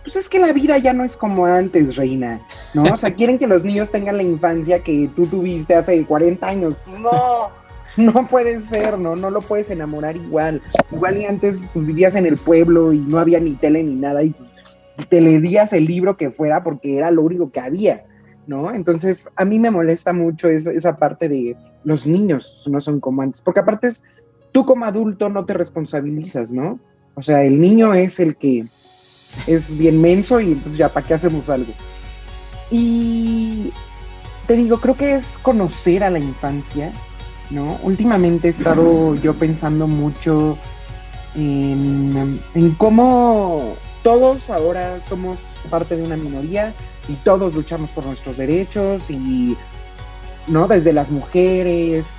Pues es que la vida ya no es como antes, reina, ¿no? O sea, quieren que los niños tengan la infancia que tú tuviste hace 40 años. No puede ser, no lo puedes enamorar igual. Igual y antes pues, vivías en el pueblo y no había ni tele ni nada y te leías el libro que fuera porque era lo único que había, ¿no? Entonces, a mí me molesta mucho esa parte de los niños no son como antes, porque aparte tú como adulto no te responsabilizas, ¿no? O sea, el niño es el que es bien menso y entonces ya, ¿para qué hacemos algo? Y te digo, creo que es conocer a la infancia, ¿no? Últimamente he estado yo pensando mucho en cómo todos ahora somos parte de una minoría y todos luchamos por nuestros derechos y, ¿no? Desde las mujeres,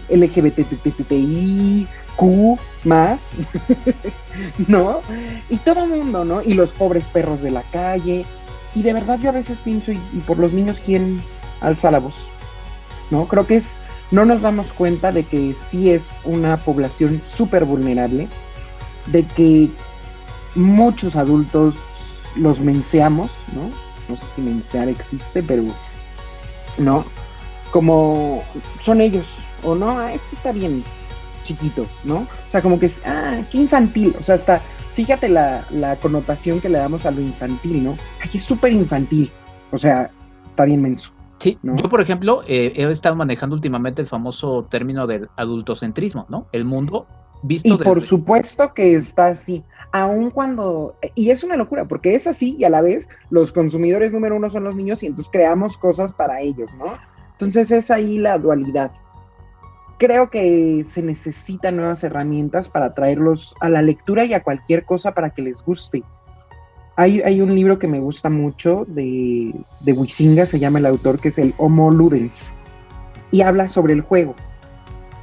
LGBTI, Q más, ¿no? Y todo el mundo, ¿no? Y los pobres perros de la calle. Y de verdad yo a veces pienso, y por los niños, ¿quién alza la voz? ¿No? Creo que no nos damos cuenta de que sí es una población súper vulnerable, de que muchos adultos los menseamos, ¿no? No sé si mensear existe, pero no, como son ellos, o no, es que está bien chiquito, ¿no? O sea, como que es, qué infantil, o sea, hasta, fíjate la connotación que le damos a lo infantil, ¿no? Aquí es súper infantil, o sea, está bien menso. Sí, ¿no? Yo por ejemplo he estado manejando últimamente el famoso término del adultocentrismo, ¿no? El mundo visto y por supuesto que está así, aun cuando, y es una locura, porque es así y a la vez los consumidores número uno son los niños y entonces creamos cosas para ellos, ¿no? Entonces es ahí la dualidad. Creo que se necesitan nuevas herramientas para traerlos a la lectura y a cualquier cosa para que les guste. Hay un libro que me gusta mucho de Huizinga, se llama el autor, que es el Homo Ludens, y habla sobre el juego.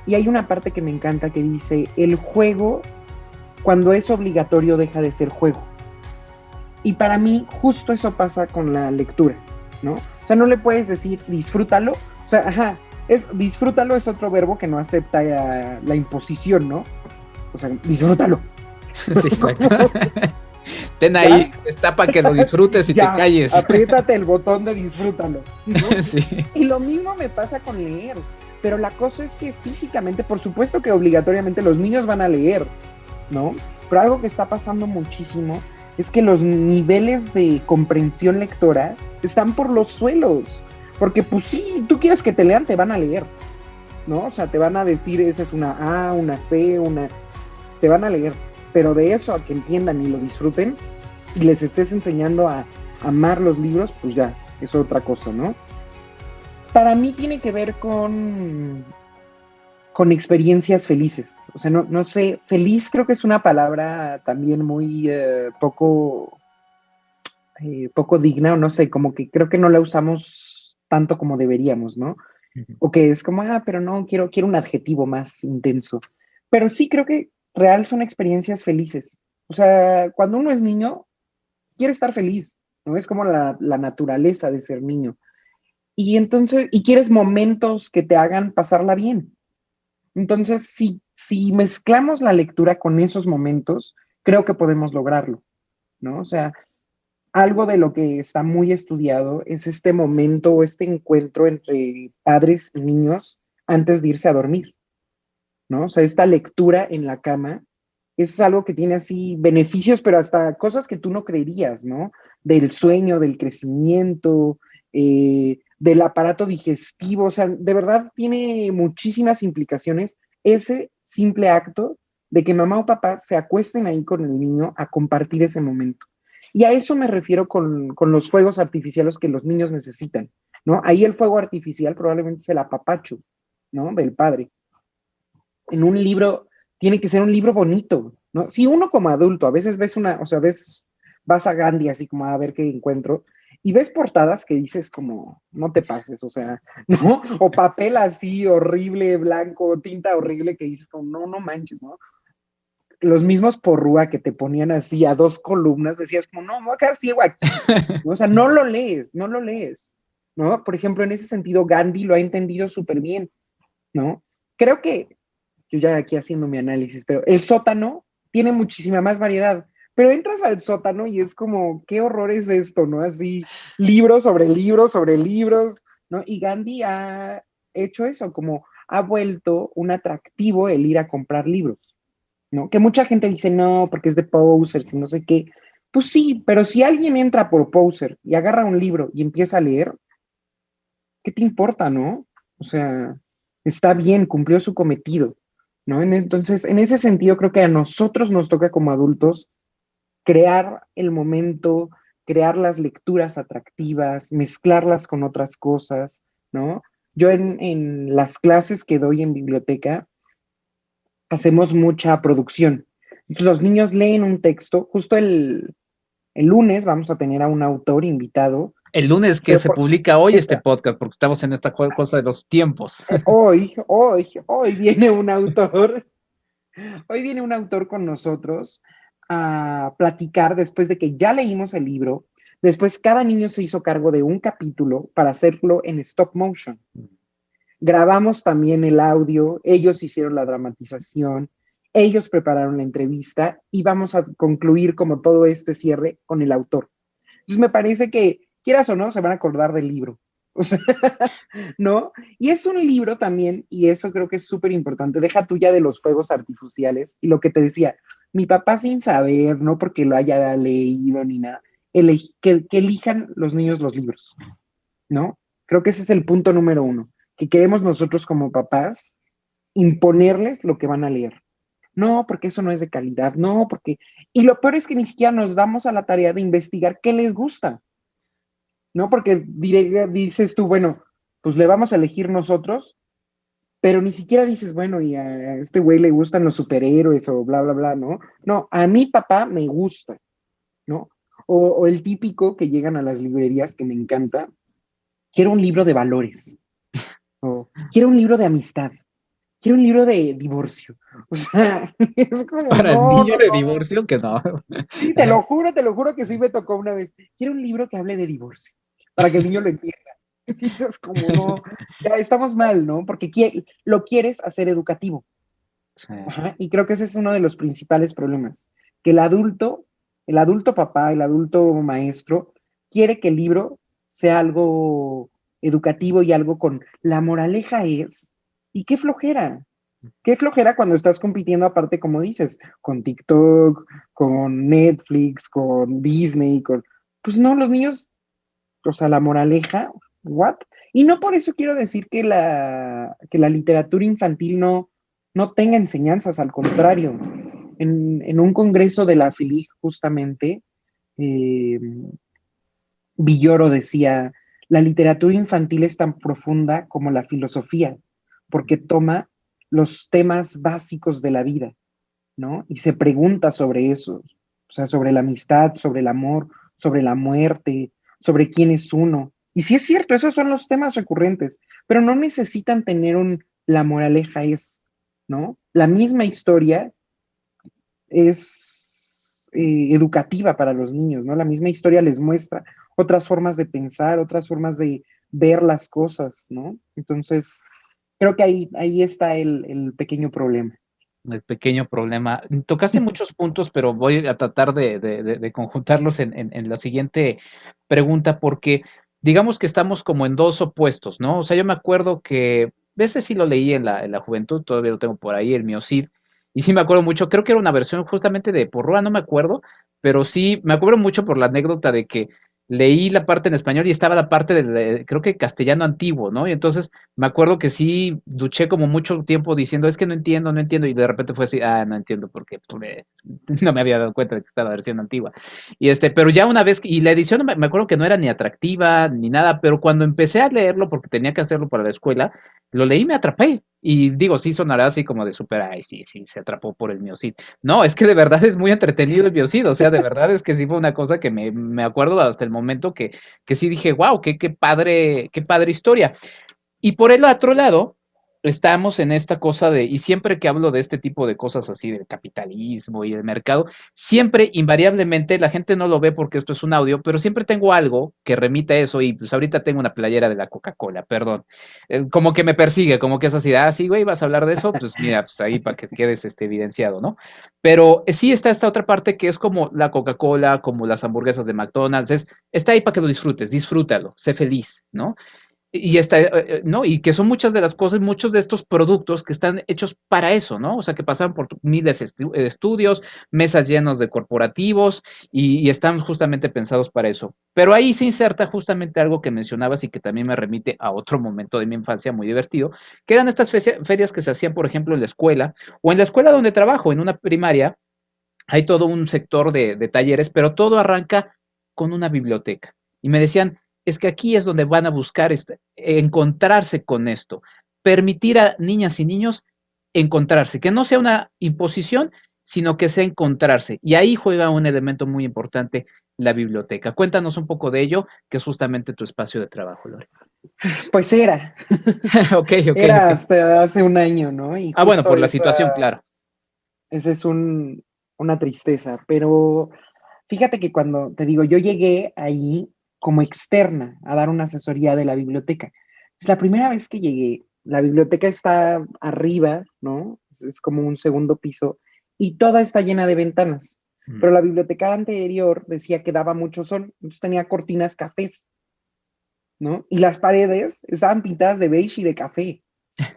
Y hay una parte que me encanta que dice, el juego, cuando es obligatorio, deja de ser juego. Y para mí, justo eso pasa con la lectura, ¿no? O sea, no le puedes decir, disfrútalo. O sea, disfrútalo es otro verbo que no acepta la imposición, ¿no? O sea, disfrútalo. Sí, exacto. Ten ahí, está para que lo disfrutes y ya, te calles. Apriétate el botón de disfrútalo, ¿no? Sí. Y lo mismo me pasa con leer. Pero la cosa es que físicamente, por supuesto que obligatoriamente los niños van a leer, ¿no? Pero algo que está pasando muchísimo es que los niveles de comprensión lectora están por los suelos. Porque pues sí, tú quieres que te lean, te van a leer, ¿no? O sea, te van a decir, esa es una A, una C, te van a leer. Pero de eso a que entiendan y lo disfruten y les estés enseñando a amar los libros, pues ya, es otra cosa, ¿no? Para mí tiene que ver con experiencias felices. O sea, no sé, feliz creo que es una palabra también muy poco digna, o no sé, como que creo que no la usamos tanto como deberíamos, ¿no? Uh-huh. O que es como, pero no, quiero un adjetivo más intenso. Pero sí creo que real son experiencias felices. O sea, cuando uno es niño, quiere estar feliz, ¿no? Es como la naturaleza de ser niño. Y entonces, quieres momentos que te hagan pasarla bien. Entonces, si mezclamos la lectura con esos momentos, creo que podemos lograrlo, ¿no? O sea, Algo de lo que está muy estudiado es este momento o este encuentro entre padres y niños antes de irse a dormir, ¿no? O sea, esta lectura en la cama es algo que tiene así beneficios, pero hasta cosas que tú no creerías, ¿no? Del sueño, del crecimiento, del aparato digestivo, o sea, de verdad tiene muchísimas implicaciones ese simple acto de que mamá o papá se acuesten ahí con el niño a compartir ese momento. Y a eso me refiero con los fuegos artificiales que los niños necesitan, ¿no? Ahí el fuego artificial probablemente es el apapacho, ¿no? Del padre. En un libro, tiene que ser un libro bonito, ¿no? Si uno como adulto, a veces ves vas a Gandhi así como a ver qué encuentro, y ves portadas que dices como, no te pases, o sea, ¿no? O papel así horrible, blanco, tinta horrible que dices como, no, no manches, ¿no? Los mismos porrúa que te ponían así a 2 columnas, decías como, no, me voy a quedar ciego aquí, ¿no? O sea, no lo lees, no lo lees, ¿no? Por ejemplo, en ese sentido, Gandhi lo ha entendido súper bien, ¿no? Creo que yo ya aquí haciendo mi análisis, pero el sótano tiene muchísima más variedad. Pero entras al sótano y es como, qué horror es esto, ¿no? Así, libros sobre libros sobre libros, ¿no? Y Gandhi ha hecho eso, como ha vuelto un atractivo el ir a comprar libros, ¿no? Que mucha gente dice, no, porque es de posers y no sé qué. Pues sí, pero si alguien entra por poser y agarra un libro y empieza a leer, ¿qué te importa, no? O sea, está bien, cumplió su cometido, ¿no? Entonces, en ese sentido, creo que a nosotros nos toca como adultos crear el momento, crear las lecturas atractivas, mezclarlas con otras cosas, ¿no? Yo en las clases que doy en biblioteca, hacemos mucha producción. Entonces, los niños leen un texto, justo el lunes vamos a tener a un autor invitado. El lunes que Pero se publica hoy este podcast, porque estamos en esta cosa de los tiempos. Hoy viene un autor, hoy viene un autor con nosotros a platicar después de que ya leímos el libro. Después cada niño se hizo cargo de un capítulo para hacerlo en stop motion. Grabamos también el audio, ellos hicieron la dramatización, ellos prepararon la entrevista y vamos a concluir como todo este cierre con el autor. Entonces me parece que, quieras o no, se van a acordar del libro. O sea, ¿no? Y es un libro también, y eso creo que es súper importante, deja tuya de los fuegos artificiales, y lo que te decía, mi papá sin saber, no porque lo haya leído ni nada, que elijan los niños los libros, ¿no? Creo que ese es el punto número 1, que queremos nosotros como papás imponerles lo que van a leer. No, porque eso no es de calidad, no, porque... Y lo peor es que ni siquiera nos damos a la tarea de investigar qué les gusta, ¿no? Porque dices tú, bueno, pues le vamos a elegir nosotros, pero ni siquiera dices, bueno, y a este güey le gustan los superhéroes o bla, bla, bla, ¿no? No, a mi papá me gusta, ¿no? O el típico que llegan a las librerías que me encanta, quiero un libro de valores, o quiero un libro de amistad, quiero un libro de divorcio. O sea, es como, Para no, niños no, de no. divorcio, que no. Sí, te lo juro que sí me tocó una vez. Quiero un libro que hable de divorcio, para que el niño lo entienda. Y dices, como no, ya estamos mal, ¿no? Porque lo quieres hacer educativo. Sí. Ajá, y creo que ese es uno de los principales problemas. Que el adulto papá, el adulto maestro, quiere que el libro sea algo educativo y algo con la moraleja es, y qué flojera cuando estás compitiendo aparte, como dices, con TikTok, con Netflix, con Disney, pues no, los niños, o sea, la moraleja, ¿what? Y no por eso quiero decir que la literatura infantil no tenga enseñanzas, al contrario. En un congreso de la FILIG, justamente, Villoro decía, la literatura infantil es tan profunda como la filosofía, porque toma los temas básicos de la vida, ¿no? Y se pregunta sobre eso, o sea, sobre la amistad, sobre el amor, sobre la muerte, sobre quién es uno. Y sí es cierto, esos son los temas recurrentes, pero no necesitan tener la moraleja es, ¿no? La misma historia es educativa para los niños, ¿no? La misma historia les muestra otras formas de pensar, otras formas de ver las cosas, ¿no? Entonces, creo que ahí está el pequeño problema. el pequeño problema. Tocaste muchos puntos, pero voy a tratar de conjuntarlos en la siguiente pregunta, porque digamos que estamos como en dos opuestos, ¿no? O sea, yo me acuerdo que, ese sí lo leí en la juventud, todavía lo tengo por ahí, el Miocid, y sí me acuerdo mucho, creo que era una versión justamente de Porrúa, no me acuerdo, pero sí me acuerdo mucho por la anécdota de que leí la parte en español y estaba la parte creo que castellano antiguo, ¿no? Y entonces me acuerdo que sí duché como mucho tiempo diciendo, es que no entiendo, no entiendo, y de repente fue así, no entiendo porque no me había dado cuenta de que estaba la versión antigua. Pero ya una vez, y la edición me acuerdo que no era ni atractiva ni nada, pero cuando empecé a leerlo, porque tenía que hacerlo para la escuela, lo leí y me atrapé. Y digo, sí sonará así como de súper, ay, sí, sí, se atrapó por el Miocid. No, es que de verdad es muy entretenido el Biocid, o sea, de verdad es que sí fue una cosa que me acuerdo hasta el momento que sí dije, wow, qué padre historia. Y por el otro lado, estamos en esta cosa y siempre que hablo de este tipo de cosas así, del capitalismo y del mercado, siempre, invariablemente, la gente no lo ve porque esto es un audio, pero siempre tengo algo que remite a eso, y pues ahorita tengo una playera de la Coca-Cola, perdón, como que me persigue, como que es así, sí, güey, vas a hablar de eso, pues mira, pues ahí para que quedes evidenciado, ¿no? Pero sí está esta otra parte que es como la Coca-Cola, como las hamburguesas de McDonald's, está ahí para que lo disfrutes, disfrútalo, sé feliz, ¿no? ¿No? Y que son muchas de las cosas, muchos de estos productos que están hechos para eso, ¿no? O sea, que pasan por miles de estudios, mesas llenos de corporativos y están justamente pensados para eso. Pero ahí se inserta justamente algo que mencionabas y que también me remite a otro momento de mi infancia muy divertido, que eran estas ferias que se hacían, por ejemplo, en la escuela o en la escuela donde trabajo, en una primaria, hay todo un sector de talleres, pero todo arranca con una biblioteca. Y me decían, es que aquí es donde van a buscar encontrarse con esto, permitir a niñas y niños encontrarse, que no sea una imposición, sino que sea encontrarse. Y ahí juega un elemento muy importante la biblioteca. Cuéntanos un poco de ello, que es justamente tu espacio de trabajo, Lore. Pues era. Ok. Era hasta hace un año, ¿no? Y Bueno, por la esa, situación, claro. esa es una tristeza, pero fíjate que cuando te digo, yo llegué ahí como externa a dar una asesoría de la biblioteca. Es la primera vez que llegué, la biblioteca está arriba, ¿no? Es como un segundo piso y toda está llena de ventanas. Pero la biblioteca anterior decía que daba mucho sol, entonces tenía cortinas cafés, ¿no? Y las paredes estaban pintadas de beige y de café.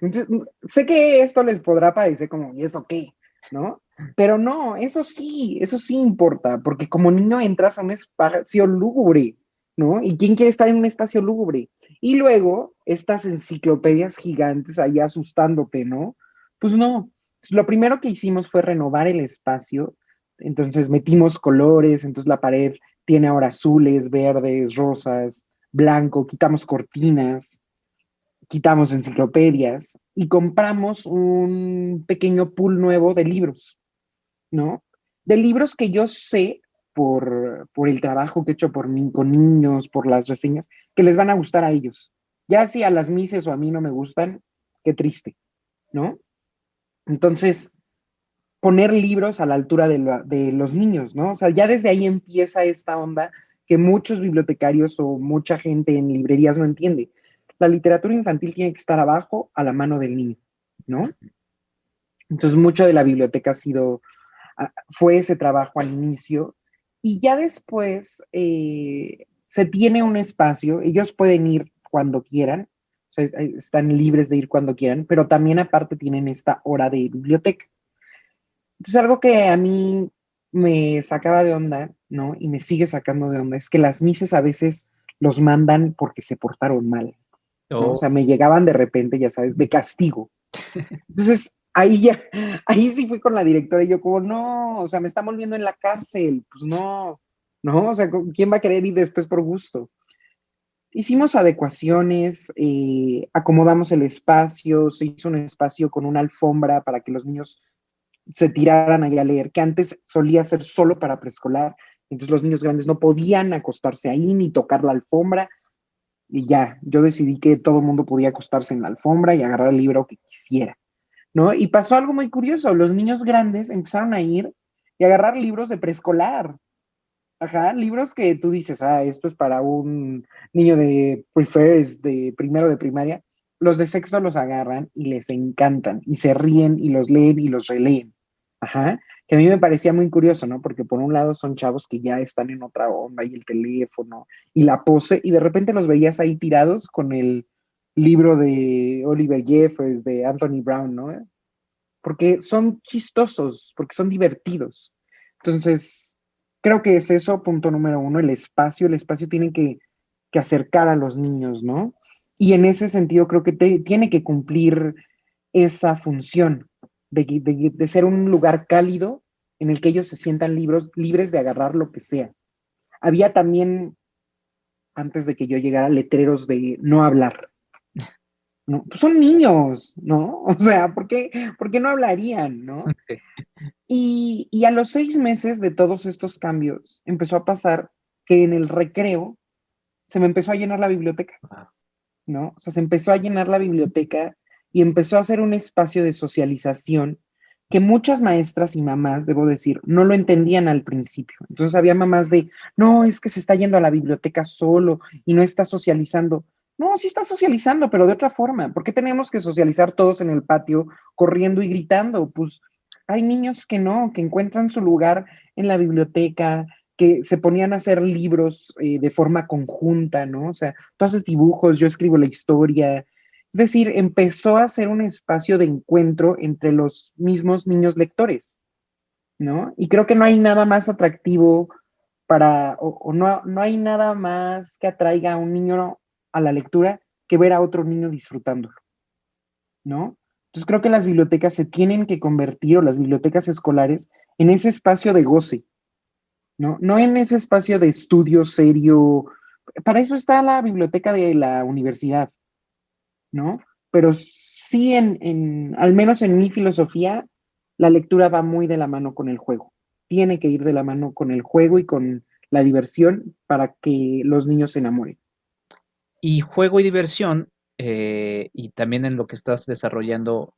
Entonces, sé que esto les podrá parecer como, ¿y eso qué? ¿No? Pero no, eso sí importa, porque como niño entras a un espacio lúgubre, ¿no? ¿Y quién quiere estar en un espacio lúgubre? Y luego, estas enciclopedias gigantes ahí asustándote, ¿no? Pues no. Lo primero que hicimos fue renovar el espacio, entonces metimos colores, entonces la pared tiene ahora azules, verdes, rosas, blanco, quitamos cortinas, quitamos enciclopedias y compramos un pequeño pool nuevo de libros, ¿no? De libros que yo sé por el trabajo que he hecho con niños, por las reseñas, que les van a gustar a ellos. Ya si a las mises o a mí no me gustan, qué triste, ¿no? Entonces, poner libros a la altura de los niños, ¿no? O sea, ya desde ahí empieza esta onda que muchos bibliotecarios o mucha gente en librerías no entiende. La literatura infantil tiene que estar abajo a la mano del niño, ¿no? Entonces, mucho de la biblioteca fue ese trabajo al inicio y ya después se tiene un espacio, ellos pueden ir cuando quieran, o sea, están libres de ir cuando quieran, pero también aparte tienen esta hora de biblioteca. Entonces, algo que a mí me sacaba de onda, ¿no? Y me sigue sacando de onda, es que las mises a veces los mandan porque se portaron mal, ¿no? O sea, me llegaban de repente, ya sabes, de castigo. Entonces, ahí sí fui con la directora y yo como, no, o sea, me están volviendo en la cárcel, pues no, o sea, ¿quién va a querer ir después por gusto? Hicimos adecuaciones, acomodamos el espacio, se hizo un espacio con una alfombra para que los niños se tiraran ahí a leer, que antes solía ser solo para preescolar, entonces los niños grandes no podían acostarse ahí ni tocar la alfombra, y ya, yo decidí que todo el mundo podía acostarse en la alfombra y agarrar el libro que quisiera, ¿no? Y pasó algo muy curioso, los niños grandes empezaron a ir y a agarrar libros de preescolar, ajá, libros que tú dices, esto es para un niño de prefers, de primero de primaria, los de sexto los agarran y les encantan, y se ríen, y los leen, y los releen. Ajá, que a mí me parecía muy curioso, ¿no? Porque por un lado son chavos que ya están en otra onda, y el teléfono, y la pose, y de repente los veías ahí tirados con el libro de Oliver Jeffers, de Anthony Brown, ¿no? Porque son chistosos, porque son divertidos. Entonces, creo que es eso, punto número uno, el espacio tiene que acercar a los niños, ¿no? Y en ese sentido creo que tiene que cumplir esa función de ser un lugar cálido en el que ellos se sientan libres de agarrar lo que sea. Había también, antes de que yo llegara, letreros de no hablar. No, pues son niños, ¿no? O sea, por qué no hablarían, no? Sí. Y a los 6 meses de todos estos cambios, empezó a pasar que en el recreo se me empezó a llenar la biblioteca, ¿no? O sea, se empezó a llenar la biblioteca y empezó a ser un espacio de socialización que muchas maestras y mamás, debo decir, no lo entendían al principio. Entonces había mamás de, no, es que se está yendo a la biblioteca solo y no está socializando. No, sí está socializando, pero de otra forma. ¿Por qué tenemos que socializar todos en el patio, corriendo y gritando? Pues hay niños que no, que encuentran su lugar en la biblioteca, que se ponían a hacer libros de forma conjunta, ¿no? O sea, tú haces dibujos, yo escribo la historia. Es decir, empezó a ser un espacio de encuentro entre los mismos niños lectores, ¿no? Y creo que no hay nada más atractivo o no hay nada más que atraiga a un niño a la lectura que ver a otro niño disfrutándolo, ¿no? Entonces creo que las bibliotecas se tienen que convertir, o las bibliotecas escolares, en ese espacio de goce, ¿no? No en ese espacio de estudio serio. Para eso está la biblioteca de la universidad, ¿no? Pero sí, al menos en mi filosofía, la lectura va muy de la mano con el juego. Tiene que ir de la mano con el juego y con la diversión para que los niños se enamoren. Y juego y diversión, y también en lo que estás desarrollando,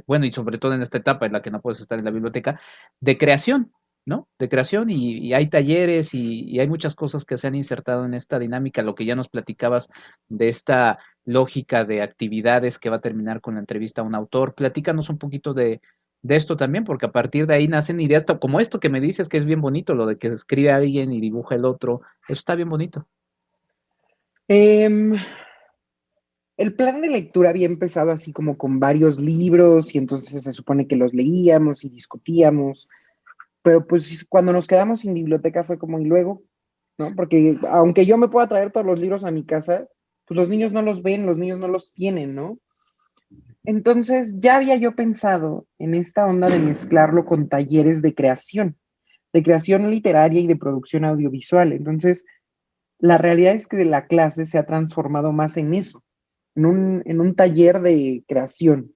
bueno, y sobre todo en esta etapa en la que no puedes estar en la biblioteca, de creación, ¿no? De creación, y hay talleres y hay muchas cosas que se han insertado en esta dinámica, lo que ya nos platicabas de esta lógica de actividades que va a terminar con la entrevista a un autor. Platícanos un poquito de esto también, porque a partir de ahí nacen ideas como esto que me dices que es bien bonito, lo de que se escribe a alguien y dibuja el otro, eso está bien bonito. El plan de lectura había empezado así como con varios libros y entonces se supone que los leíamos y discutíamos, pero pues cuando nos quedamos sin biblioteca fue como, ¿y luego? ¿No? Porque aunque yo me pueda traer todos los libros a mi casa, pues los niños no los ven, los niños no los tienen, ¿no? Entonces ya había yo pensado en esta onda de mezclarlo con talleres de creación literaria y de producción audiovisual. Entonces, la realidad es que la clase se ha transformado más en eso, en un taller de creación,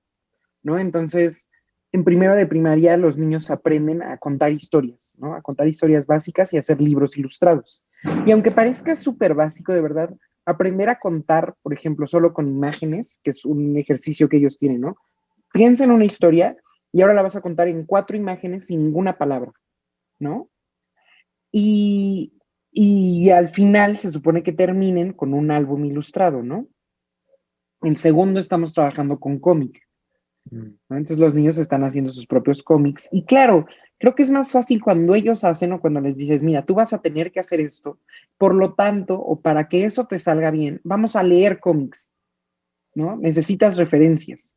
¿no? Entonces, en primero de primaria los niños aprenden a contar historias, ¿no? A contar historias básicas y a hacer libros ilustrados. Y aunque parezca súper básico, de verdad, aprender a contar, por ejemplo, solo con imágenes, que es un ejercicio que ellos tienen, ¿no? Piensa en una historia y ahora la vas a contar en 4 imágenes sin ninguna palabra, ¿no? Y, y al final se supone que terminen con un álbum ilustrado, ¿no? En segundo estamos trabajando con cómic, ¿no? Entonces los niños están haciendo sus propios cómics. Y claro, creo que es más fácil cuando ellos hacen o cuando les dices, mira, tú vas a tener que hacer esto. Por lo tanto, o para que eso te salga bien, vamos a leer cómics, ¿no? Necesitas referencias.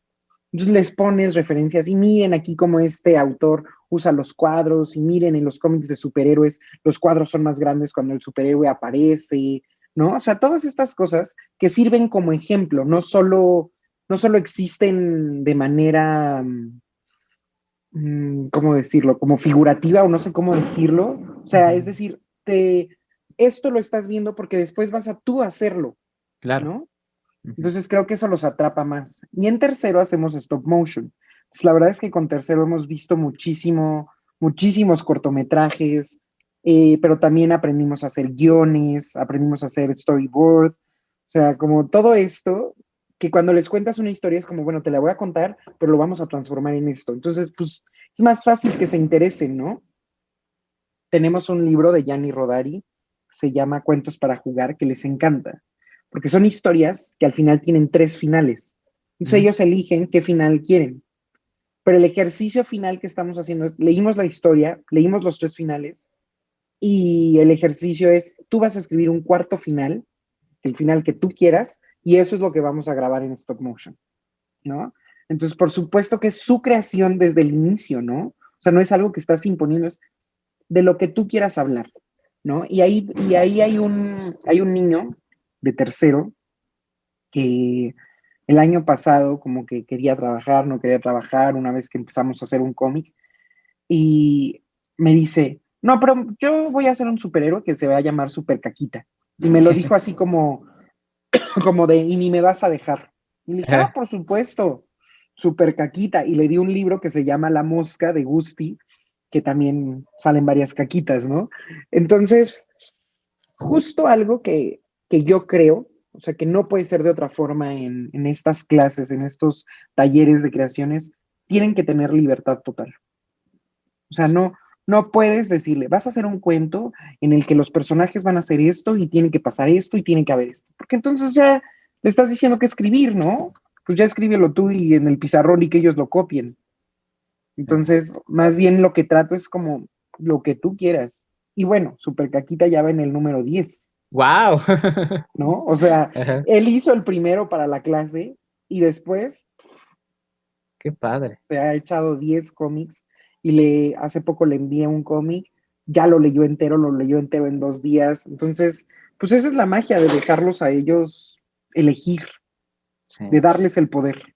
Entonces les pones referencias y miren aquí cómo este autor usa los cuadros y miren en los cómics de superhéroes, los cuadros son más grandes cuando el superhéroe aparece, ¿no? O sea, todas estas cosas que sirven como ejemplo, no solo existen de manera, ¿cómo decirlo? Como figurativa o no sé cómo decirlo. O sea, es decir, esto lo estás viendo porque después vas a tú hacerlo, Claro. ¿no? Entonces creo que eso los atrapa más. Y en tercero hacemos stop motion. Pues la verdad es que con tercero hemos visto muchísimos cortometrajes, pero también aprendimos a hacer guiones, aprendimos a hacer storyboard, o sea, como todo esto, que cuando les cuentas una historia es como, bueno, te la voy a contar, pero lo vamos a transformar en esto. Entonces, pues es más fácil que se interesen, ¿no? Tenemos un libro de Gianni Rodari, se llama Cuentos para jugar, que les encanta, porque son historias que al final tienen 3 finales. Entonces ellos eligen qué final quieren. Pero el ejercicio final que estamos haciendo es, leímos la historia, leímos los 3 finales, y el ejercicio es, tú vas a escribir un cuarto final, el final que tú quieras, y eso es lo que vamos a grabar en stop motion, ¿no? Entonces, por supuesto que es su creación desde el inicio, ¿no? O sea, no es algo que estás imponiendo, es de lo que tú quieras hablar, ¿no? Y ahí hay un niño de tercero que el año pasado como que quería trabajar, no quería trabajar, una vez que empezamos a hacer un cómic, y me dice, no, pero yo voy a hacer un superhéroe que se va a llamar Super Caquita. Y me lo dijo así como, como de, y ni me vas a dejar. Y le dije, por supuesto, Super Caquita. Y le di un libro que se llama La Mosca de Gusti, que también salen varias caquitas, ¿no? Entonces, justo algo que yo creo, o sea, que no puede ser de otra forma en estas clases, en estos talleres de creaciones, tienen que tener libertad total. O sea, no puedes decirle, vas a hacer un cuento en el que los personajes van a hacer esto y tiene que pasar esto y tiene que haber esto. Porque entonces ya le estás diciendo que escribir, ¿no? Pues ya escríbelo tú y en el pizarrón y que ellos lo copien. Entonces, más bien lo que trato es como lo que tú quieras. Y bueno, Super Caquita ya va en el número 10. ¡Wow! ¿No? O sea, él hizo el primero para la clase y después ¡qué padre! Se ha echado 10 cómics y hace poco le envié un cómic, ya lo leyó entero en 2 días. Entonces, pues esa es la magia de dejarlos a ellos elegir, de darles el poder.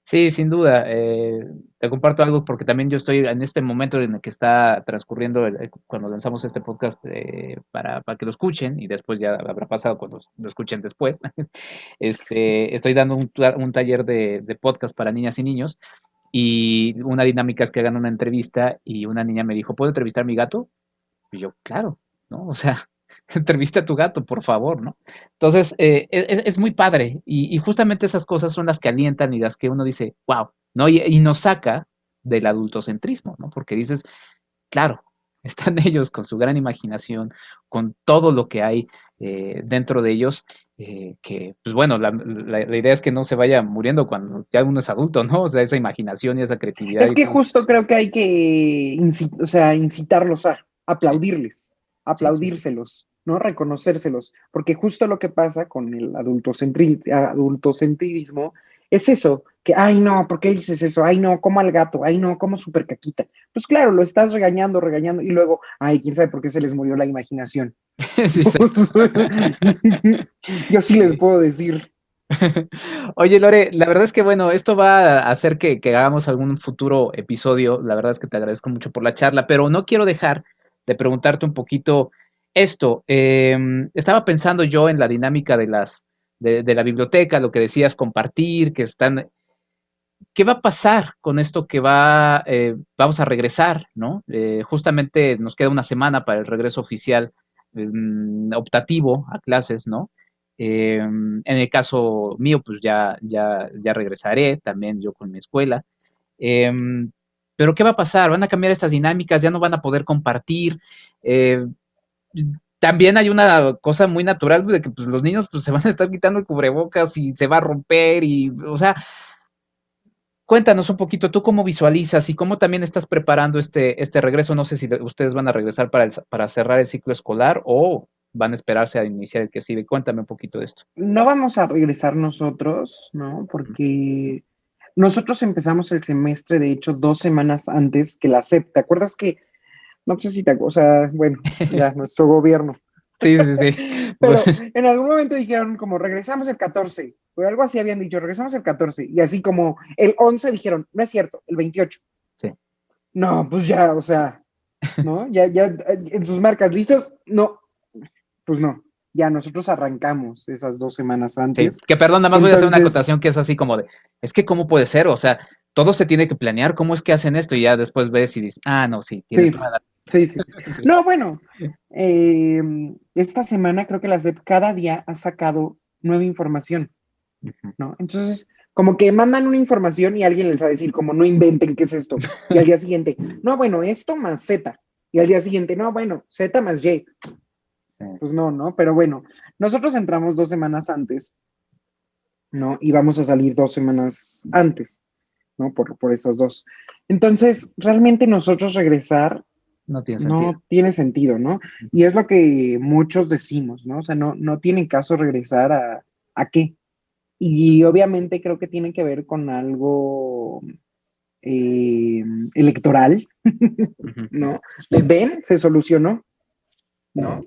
Sí, sin duda. Te comparto algo porque también yo estoy en este momento en el que está transcurriendo cuando lanzamos este podcast para que lo escuchen y después ya habrá pasado cuando lo escuchen después. Estoy dando un taller de podcast para niñas y niños y una dinámica es que hagan una entrevista y una niña me dijo, ¿puedo entrevistar a mi gato? Y yo, claro, ¿no? O sea, entrevista a tu gato, por favor, ¿no? Entonces, es muy padre y justamente esas cosas son las que alientan y las que uno dice, wow, ¿no? Y nos saca del adultocentrismo, ¿no? Porque dices, claro, están ellos con su gran imaginación, con todo lo que hay dentro de ellos, que, pues bueno, la idea es que no se vaya muriendo cuando ya uno es adulto, ¿no? O sea, esa imaginación y esa creatividad. Es que justo creo que hay que incitarlos a aplaudirles, aplaudírselos, ¿no? Reconocérselos, porque justo lo que pasa con el adultocentrismo es eso, que, ay no, ¿por qué dices eso? Ay no, como al gato, ay no, como Super Caquita. Pues claro, lo estás regañando, y luego, ay, quién sabe por qué se les murió la imaginación. Sí, yo sí les puedo decir. Oye, Lore, la verdad es que bueno, esto va a hacer que hagamos algún futuro episodio. La verdad es que te agradezco mucho por la charla, pero no quiero dejar de preguntarte un poquito esto. Estaba pensando yo en la dinámica de la biblioteca, lo que decías, compartir, que están. ¿Qué va a pasar con esto que vamos a regresar, ¿no? Justamente nos queda una semana para el regreso oficial optativo a clases, ¿no? En el caso mío, pues ya regresaré también yo con mi escuela. Pero ¿qué va a pasar? ¿Van a cambiar estas dinámicas? ¿Ya no van a poder compartir? También hay una cosa muy natural de que pues, los niños pues, se van a estar quitando el cubrebocas y se va a romper y, o sea, cuéntanos un poquito, ¿tú cómo visualizas y cómo también estás preparando este regreso? No sé si ustedes van a regresar para cerrar el ciclo escolar o van a esperarse a iniciar el que sigue. Cuéntame un poquito de esto. No vamos a regresar nosotros, ¿no? Porque nosotros empezamos el semestre, de hecho, 2 semanas antes que la SEP. ¿Te acuerdas que, no sé si o sea, bueno, ya nuestro gobierno. Sí. Pero en algún momento dijeron como regresamos el 14, o algo así habían dicho, regresamos el 14, y así como el 11 dijeron, no es cierto, el 28. Sí. No, pues ya, o sea, ¿no? Ya, en sus marcas, ¿listos? No, pues no. Ya nosotros arrancamos esas 2 semanas antes. Sí, que perdón, nada más voy a hacer una acotación que es así como de, es que ¿cómo puede ser? O sea, todo se tiene que planear, ¿cómo es que hacen esto? Y ya después ves y dices, no, sí, tiene toda la... Sí. No, bueno, esta semana creo que la SEP cada día ha sacado nueva información, ¿no? Entonces, como que mandan una información y alguien les va a decir, como no inventen qué es esto. Y al día siguiente, no, bueno, esto más Z. Y al día siguiente, no, bueno, Z más Y. Pues no, pero bueno, nosotros entramos 2 semanas antes ¿no? Y vamos a salir 2 semanas antes, ¿no? Por esas dos. Entonces, realmente nosotros regresar No tiene sentido. no tiene sentido, ¿no? Y es lo que muchos decimos, ¿no? O sea, no tiene caso regresar ¿a qué? Y obviamente creo que tiene que ver con algo eh, electoral, ¿no? Ven, se solucionó, ¿no?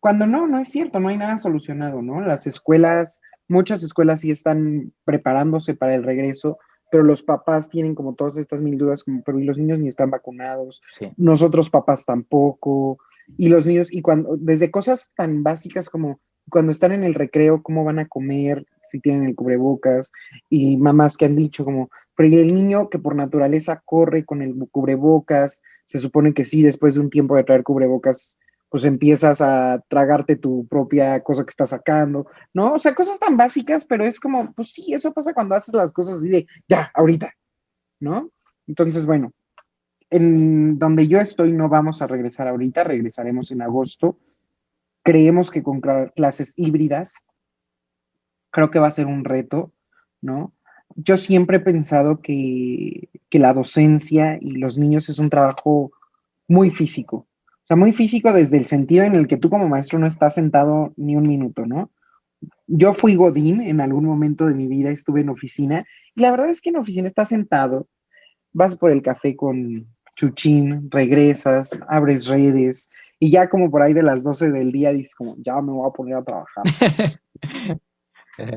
Cuando no es cierto, no hay nada solucionado, ¿no? Las escuelas, muchas escuelas sí están preparándose para el regreso, pero los papás tienen como todas estas mil dudas, como, pero y los niños ni están vacunados, Sí. nosotros papás tampoco, y los niños, y cuando, desde cosas tan básicas como cuando están en el recreo, cómo van a comer, si tienen el cubrebocas, y mamás que han dicho como, pero y el niño que por naturaleza corre con el cubrebocas, se supone que sí, después de un tiempo de traer cubrebocas pues empiezas a tragarte tu propia cosa que estás sacando, ¿no? O sea, cosas tan básicas, pero es como, pues sí, eso pasa cuando haces las cosas así de, ya, ahorita, ¿no? Entonces, bueno, en donde yo estoy no vamos a regresar ahorita, regresaremos en agosto. Creemos que con clases híbridas, creo que va a ser un reto, ¿no? Yo siempre he pensado que la docencia y los niños es un trabajo muy físico. O sea, muy físico desde el sentido en el que tú como maestro no estás sentado ni un minuto, ¿no? Yo fui Godín en algún momento de mi vida, estuve en oficina, y la verdad es que en oficina estás sentado, vas por el café con Chuchín, regresas, abres redes, y ya como por ahí de las 12 del día dices como, ya me voy a poner a trabajar.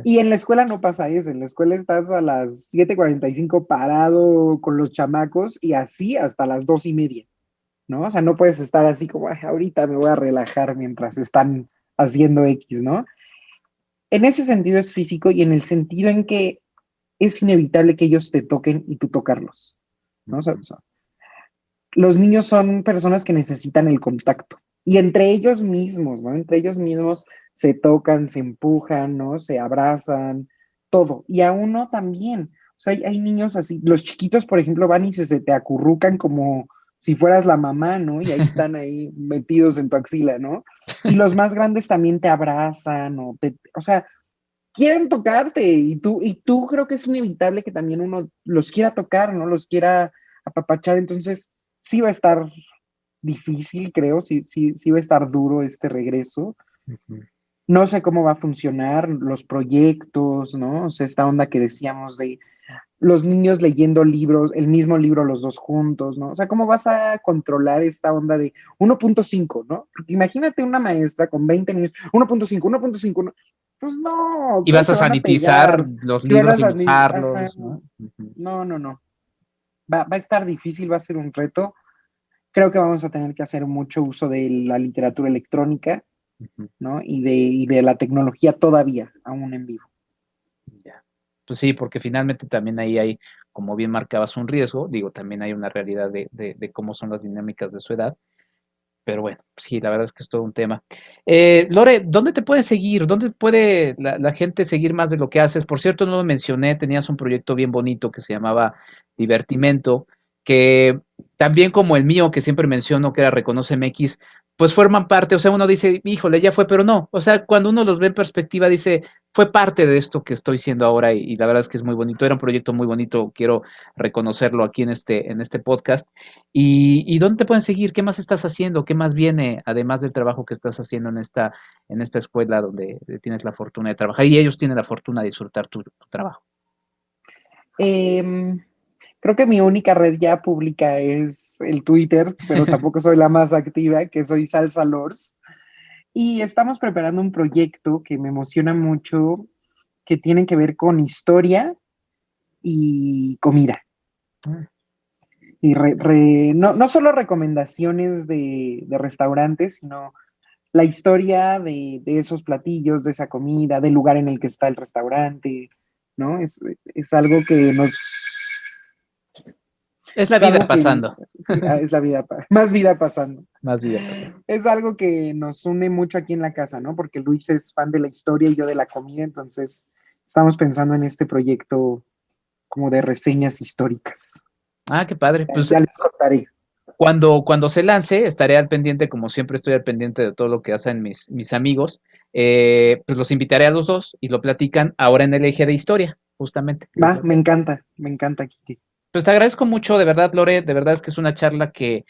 Y en la escuela no pasa eso, en la escuela estás a las 7:45 parado con los chamacos y así hasta las 2:30, ¿no? O sea, no puedes estar así como, "Ay, ahorita me voy a relajar mientras están haciendo X, ¿no? En ese sentido es físico y en el sentido en que es inevitable que ellos te toquen y tú tocarlos, ¿no? O sea, los niños son personas que necesitan el contacto y entre ellos mismos, ¿no? Entre ellos mismos se tocan, se empujan, ¿no? Se abrazan, todo. Y a uno también. O sea, hay niños así, los chiquitos, por ejemplo, van y se te acurrucan como si fueras la mamá, ¿no? Y ahí están ahí metidos en tu axila, ¿no? Y los más grandes también te abrazan o sea, quieren tocarte y tú creo que es inevitable que también uno los quiera tocar, ¿no? Los quiera apapachar, entonces sí va a estar difícil, creo, sí va a estar duro este regreso. No sé cómo va a funcionar los proyectos, ¿no? O sea, esta onda que decíamos de los niños leyendo libros, el mismo libro los dos juntos, ¿no? O sea, ¿cómo vas a controlar esta onda de 1.5, ¿no? Porque imagínate una maestra con 20 niños, 1.5, 1.5, ¿no? Pues no, Y todos vas a se van a sanitizar pegar. los Y van a libros y salir, ajá, mojarlos, ¿no? no. Va a estar difícil, va a ser un reto. Creo que vamos a tener que hacer mucho uso de la literatura electrónica, ¿no? Y de la tecnología todavía, aún en vivo. Ya. Pues sí, porque finalmente también ahí hay, como bien marcabas, un riesgo, digo, también hay una realidad de cómo son las dinámicas de su edad, pero bueno, sí, la verdad es que es todo un tema. Lore, ¿dónde te pueden seguir? ¿Dónde puede la gente seguir más de lo que haces? Por cierto, no lo mencioné, tenías un proyecto bien bonito que se llamaba Divertimento, que también como el mío, que siempre menciono, que era Reconoce MX, pues forman parte, o sea, uno dice, híjole, ya fue, pero no, o sea, cuando uno los ve en perspectiva, dice, fue parte de esto que estoy siendo ahora y la verdad es que es muy bonito, era un proyecto muy bonito, quiero reconocerlo aquí en este podcast. ¿Y dónde te pueden seguir? ¿Qué más estás haciendo? ¿Qué más viene, además del trabajo que estás haciendo en esta escuela donde tienes la fortuna de trabajar y ellos tienen la fortuna de disfrutar tu trabajo? Eh, Creo que mi única red ya pública es el Twitter, pero tampoco soy la más activa, que soy Salsa Lors. Y estamos preparando un proyecto que me emociona mucho, que tiene que ver con historia y comida. Y no solo recomendaciones de restaurantes, sino la historia de esos platillos, de esa comida, del lugar en el que está el restaurante, ¿no? Es algo que Es la es vida algo que, pasando. sí, es la vida, más vida pasando. Más vida pasando. Es algo que nos une mucho aquí en la casa, ¿no? Porque Luis es fan de la historia y yo de la comida, entonces estamos pensando en este proyecto como de reseñas históricas. Ah, qué padre. Pues, Ya les contaré. Cuando se lance, estaré al pendiente, como siempre estoy al pendiente de todo lo que hacen mis amigos, pues los invitaré a los dos y lo platican ahora en el eje de historia, justamente. Va, me encanta, Kiki. Pues te agradezco mucho, de verdad, Lore, de verdad es que es una charla que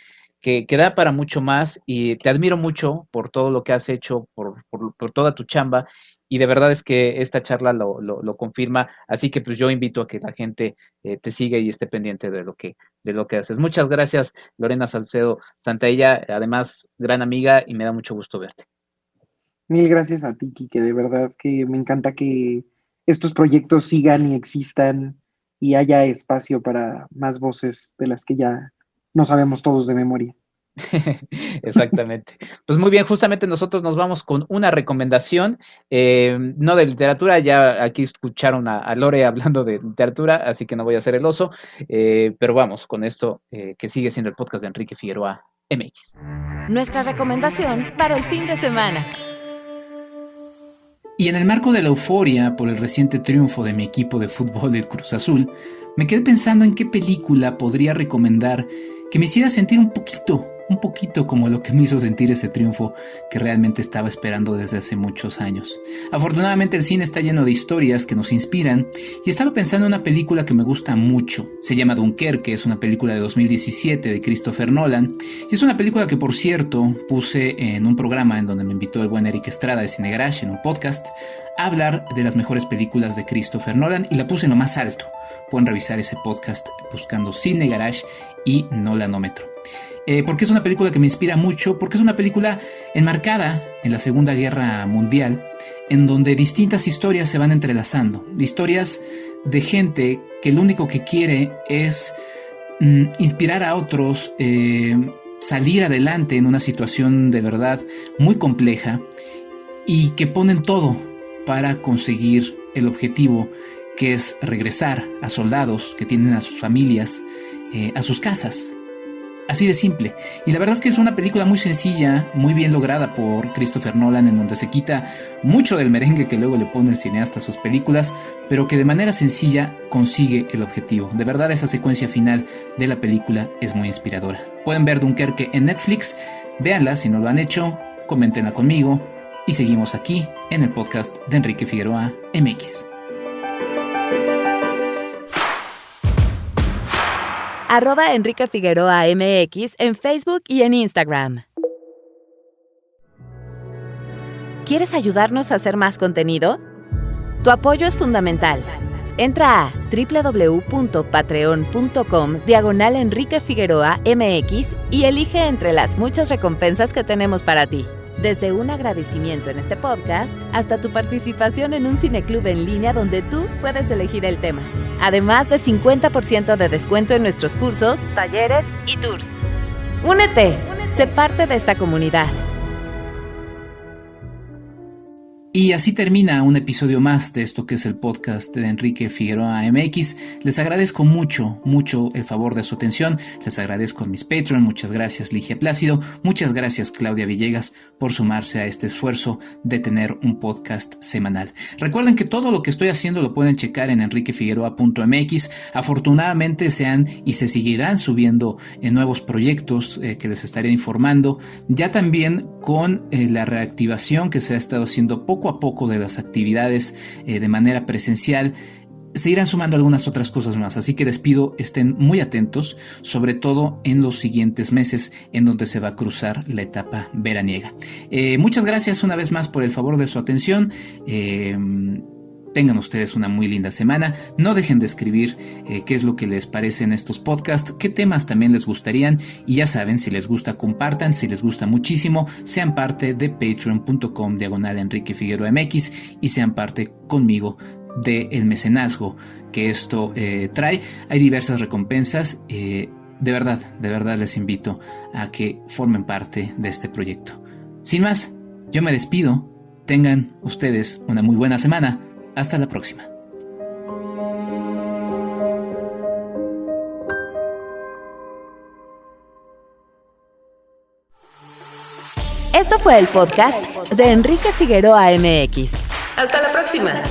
da para mucho más y te admiro mucho por todo lo que has hecho, por toda tu chamba. Y de verdad es que esta charla lo confirma, así que pues yo invito a que la gente te siga y esté pendiente de lo que haces. Muchas gracias, Lorena Salcedo Santaella, además gran amiga y me da mucho gusto verte. Mil gracias a ti, Kike, de verdad que me encanta que estos proyectos sigan y existan y haya espacio para más voces de las que ya no sabemos todos de memoria. Exactamente. Pues muy bien, justamente nosotros nos vamos con una recomendación, no de literatura, ya aquí escucharon a Lore hablando de literatura, así que no voy a hacer el oso, pero vamos con esto que sigue siendo el podcast de Enrique Figueroa MX. Nuestra recomendación para el fin de semana. Y en el marco de la euforia por el reciente triunfo de mi equipo de fútbol del Cruz Azul, me quedé pensando en qué película podría recomendar que me hiciera sentir un poquito como lo que me hizo sentir ese triunfo que realmente estaba esperando desde hace muchos años. Afortunadamente el cine está lleno de historias que nos inspiran y estaba pensando en una película que me gusta mucho. Se llama Dunkerque, es una película de 2017 de Christopher Nolan y es una película que, por cierto, puse en un programa en donde me invitó el buen Eric Estrada de Cine Garage, en un podcast, a hablar de las mejores películas de Christopher Nolan y la puse en lo más alto. Pueden revisar ese podcast buscando Cine Garage y Nolanómetro. Porque es una película que me inspira mucho, porque es una película enmarcada en la Segunda Guerra Mundial, en donde distintas historias se van entrelazando, historias de gente que lo único que quiere es inspirar a otros, salir adelante en una situación de verdad muy compleja y que ponen todo para conseguir el objetivo, que es regresar a soldados que tienen a sus familias, a sus casas. Así de simple. Y la verdad es que es una película muy sencilla, muy bien lograda por Christopher Nolan, en donde se quita mucho del merengue que luego le pone el cineasta a sus películas, pero que de manera sencilla consigue el objetivo. De verdad, esa secuencia final de la película es muy inspiradora. Pueden ver Dunkerque en Netflix, véanla si no lo han hecho, coméntenla conmigo y seguimos aquí en el podcast de Enrique Figueroa MX. @Enrique Figueroa MX en Facebook y en Instagram. ¿Quieres ayudarnos a hacer más contenido? Tu apoyo es fundamental. Entra a www.patreon.com/Enrique Figueroa MX y elige entre las muchas recompensas que tenemos para ti. Desde un agradecimiento en este podcast hasta tu participación en un cineclub en línea donde tú puedes elegir el tema. Además de 50% de descuento en nuestros cursos, talleres y tours. ¡Únete! Sé parte de esta comunidad. Y así termina un episodio más de esto que es el podcast de Enrique Figueroa MX. Les agradezco mucho el favor de su atención. Les agradezco a mis Patreon. Muchas gracias, Ligia Plácido. Muchas gracias, Claudia Villegas, por sumarse a este esfuerzo de tener un podcast semanal. Recuerden que todo lo que estoy haciendo lo pueden checar en enriquefigueroa.mx. Afortunadamente se han y se seguirán subiendo nuevos proyectos que les estaré informando. Ya también con la reactivación que se ha estado haciendo poco a poco de las actividades de manera presencial, se irán sumando algunas otras cosas más, así que les pido estén muy atentos, sobre todo en los siguientes meses en donde se va a cruzar la etapa veraniega. Muchas gracias una vez más por el favor de su atención. Tengan ustedes una muy linda semana. No dejen de escribir qué es lo que les parece en estos podcasts, qué temas también les gustarían. Y ya saben, si les gusta, compartan. Si les gusta muchísimo, sean parte de patreon.com/Enrique Figueroa MX y sean parte conmigo del mecenazgo que esto trae. Hay diversas recompensas. De verdad les invito a que formen parte de este proyecto. Sin más, yo me despido. Tengan ustedes una muy buena semana. Hasta la próxima. Esto fue el podcast de Enrique Figueroa MX. Hasta la próxima.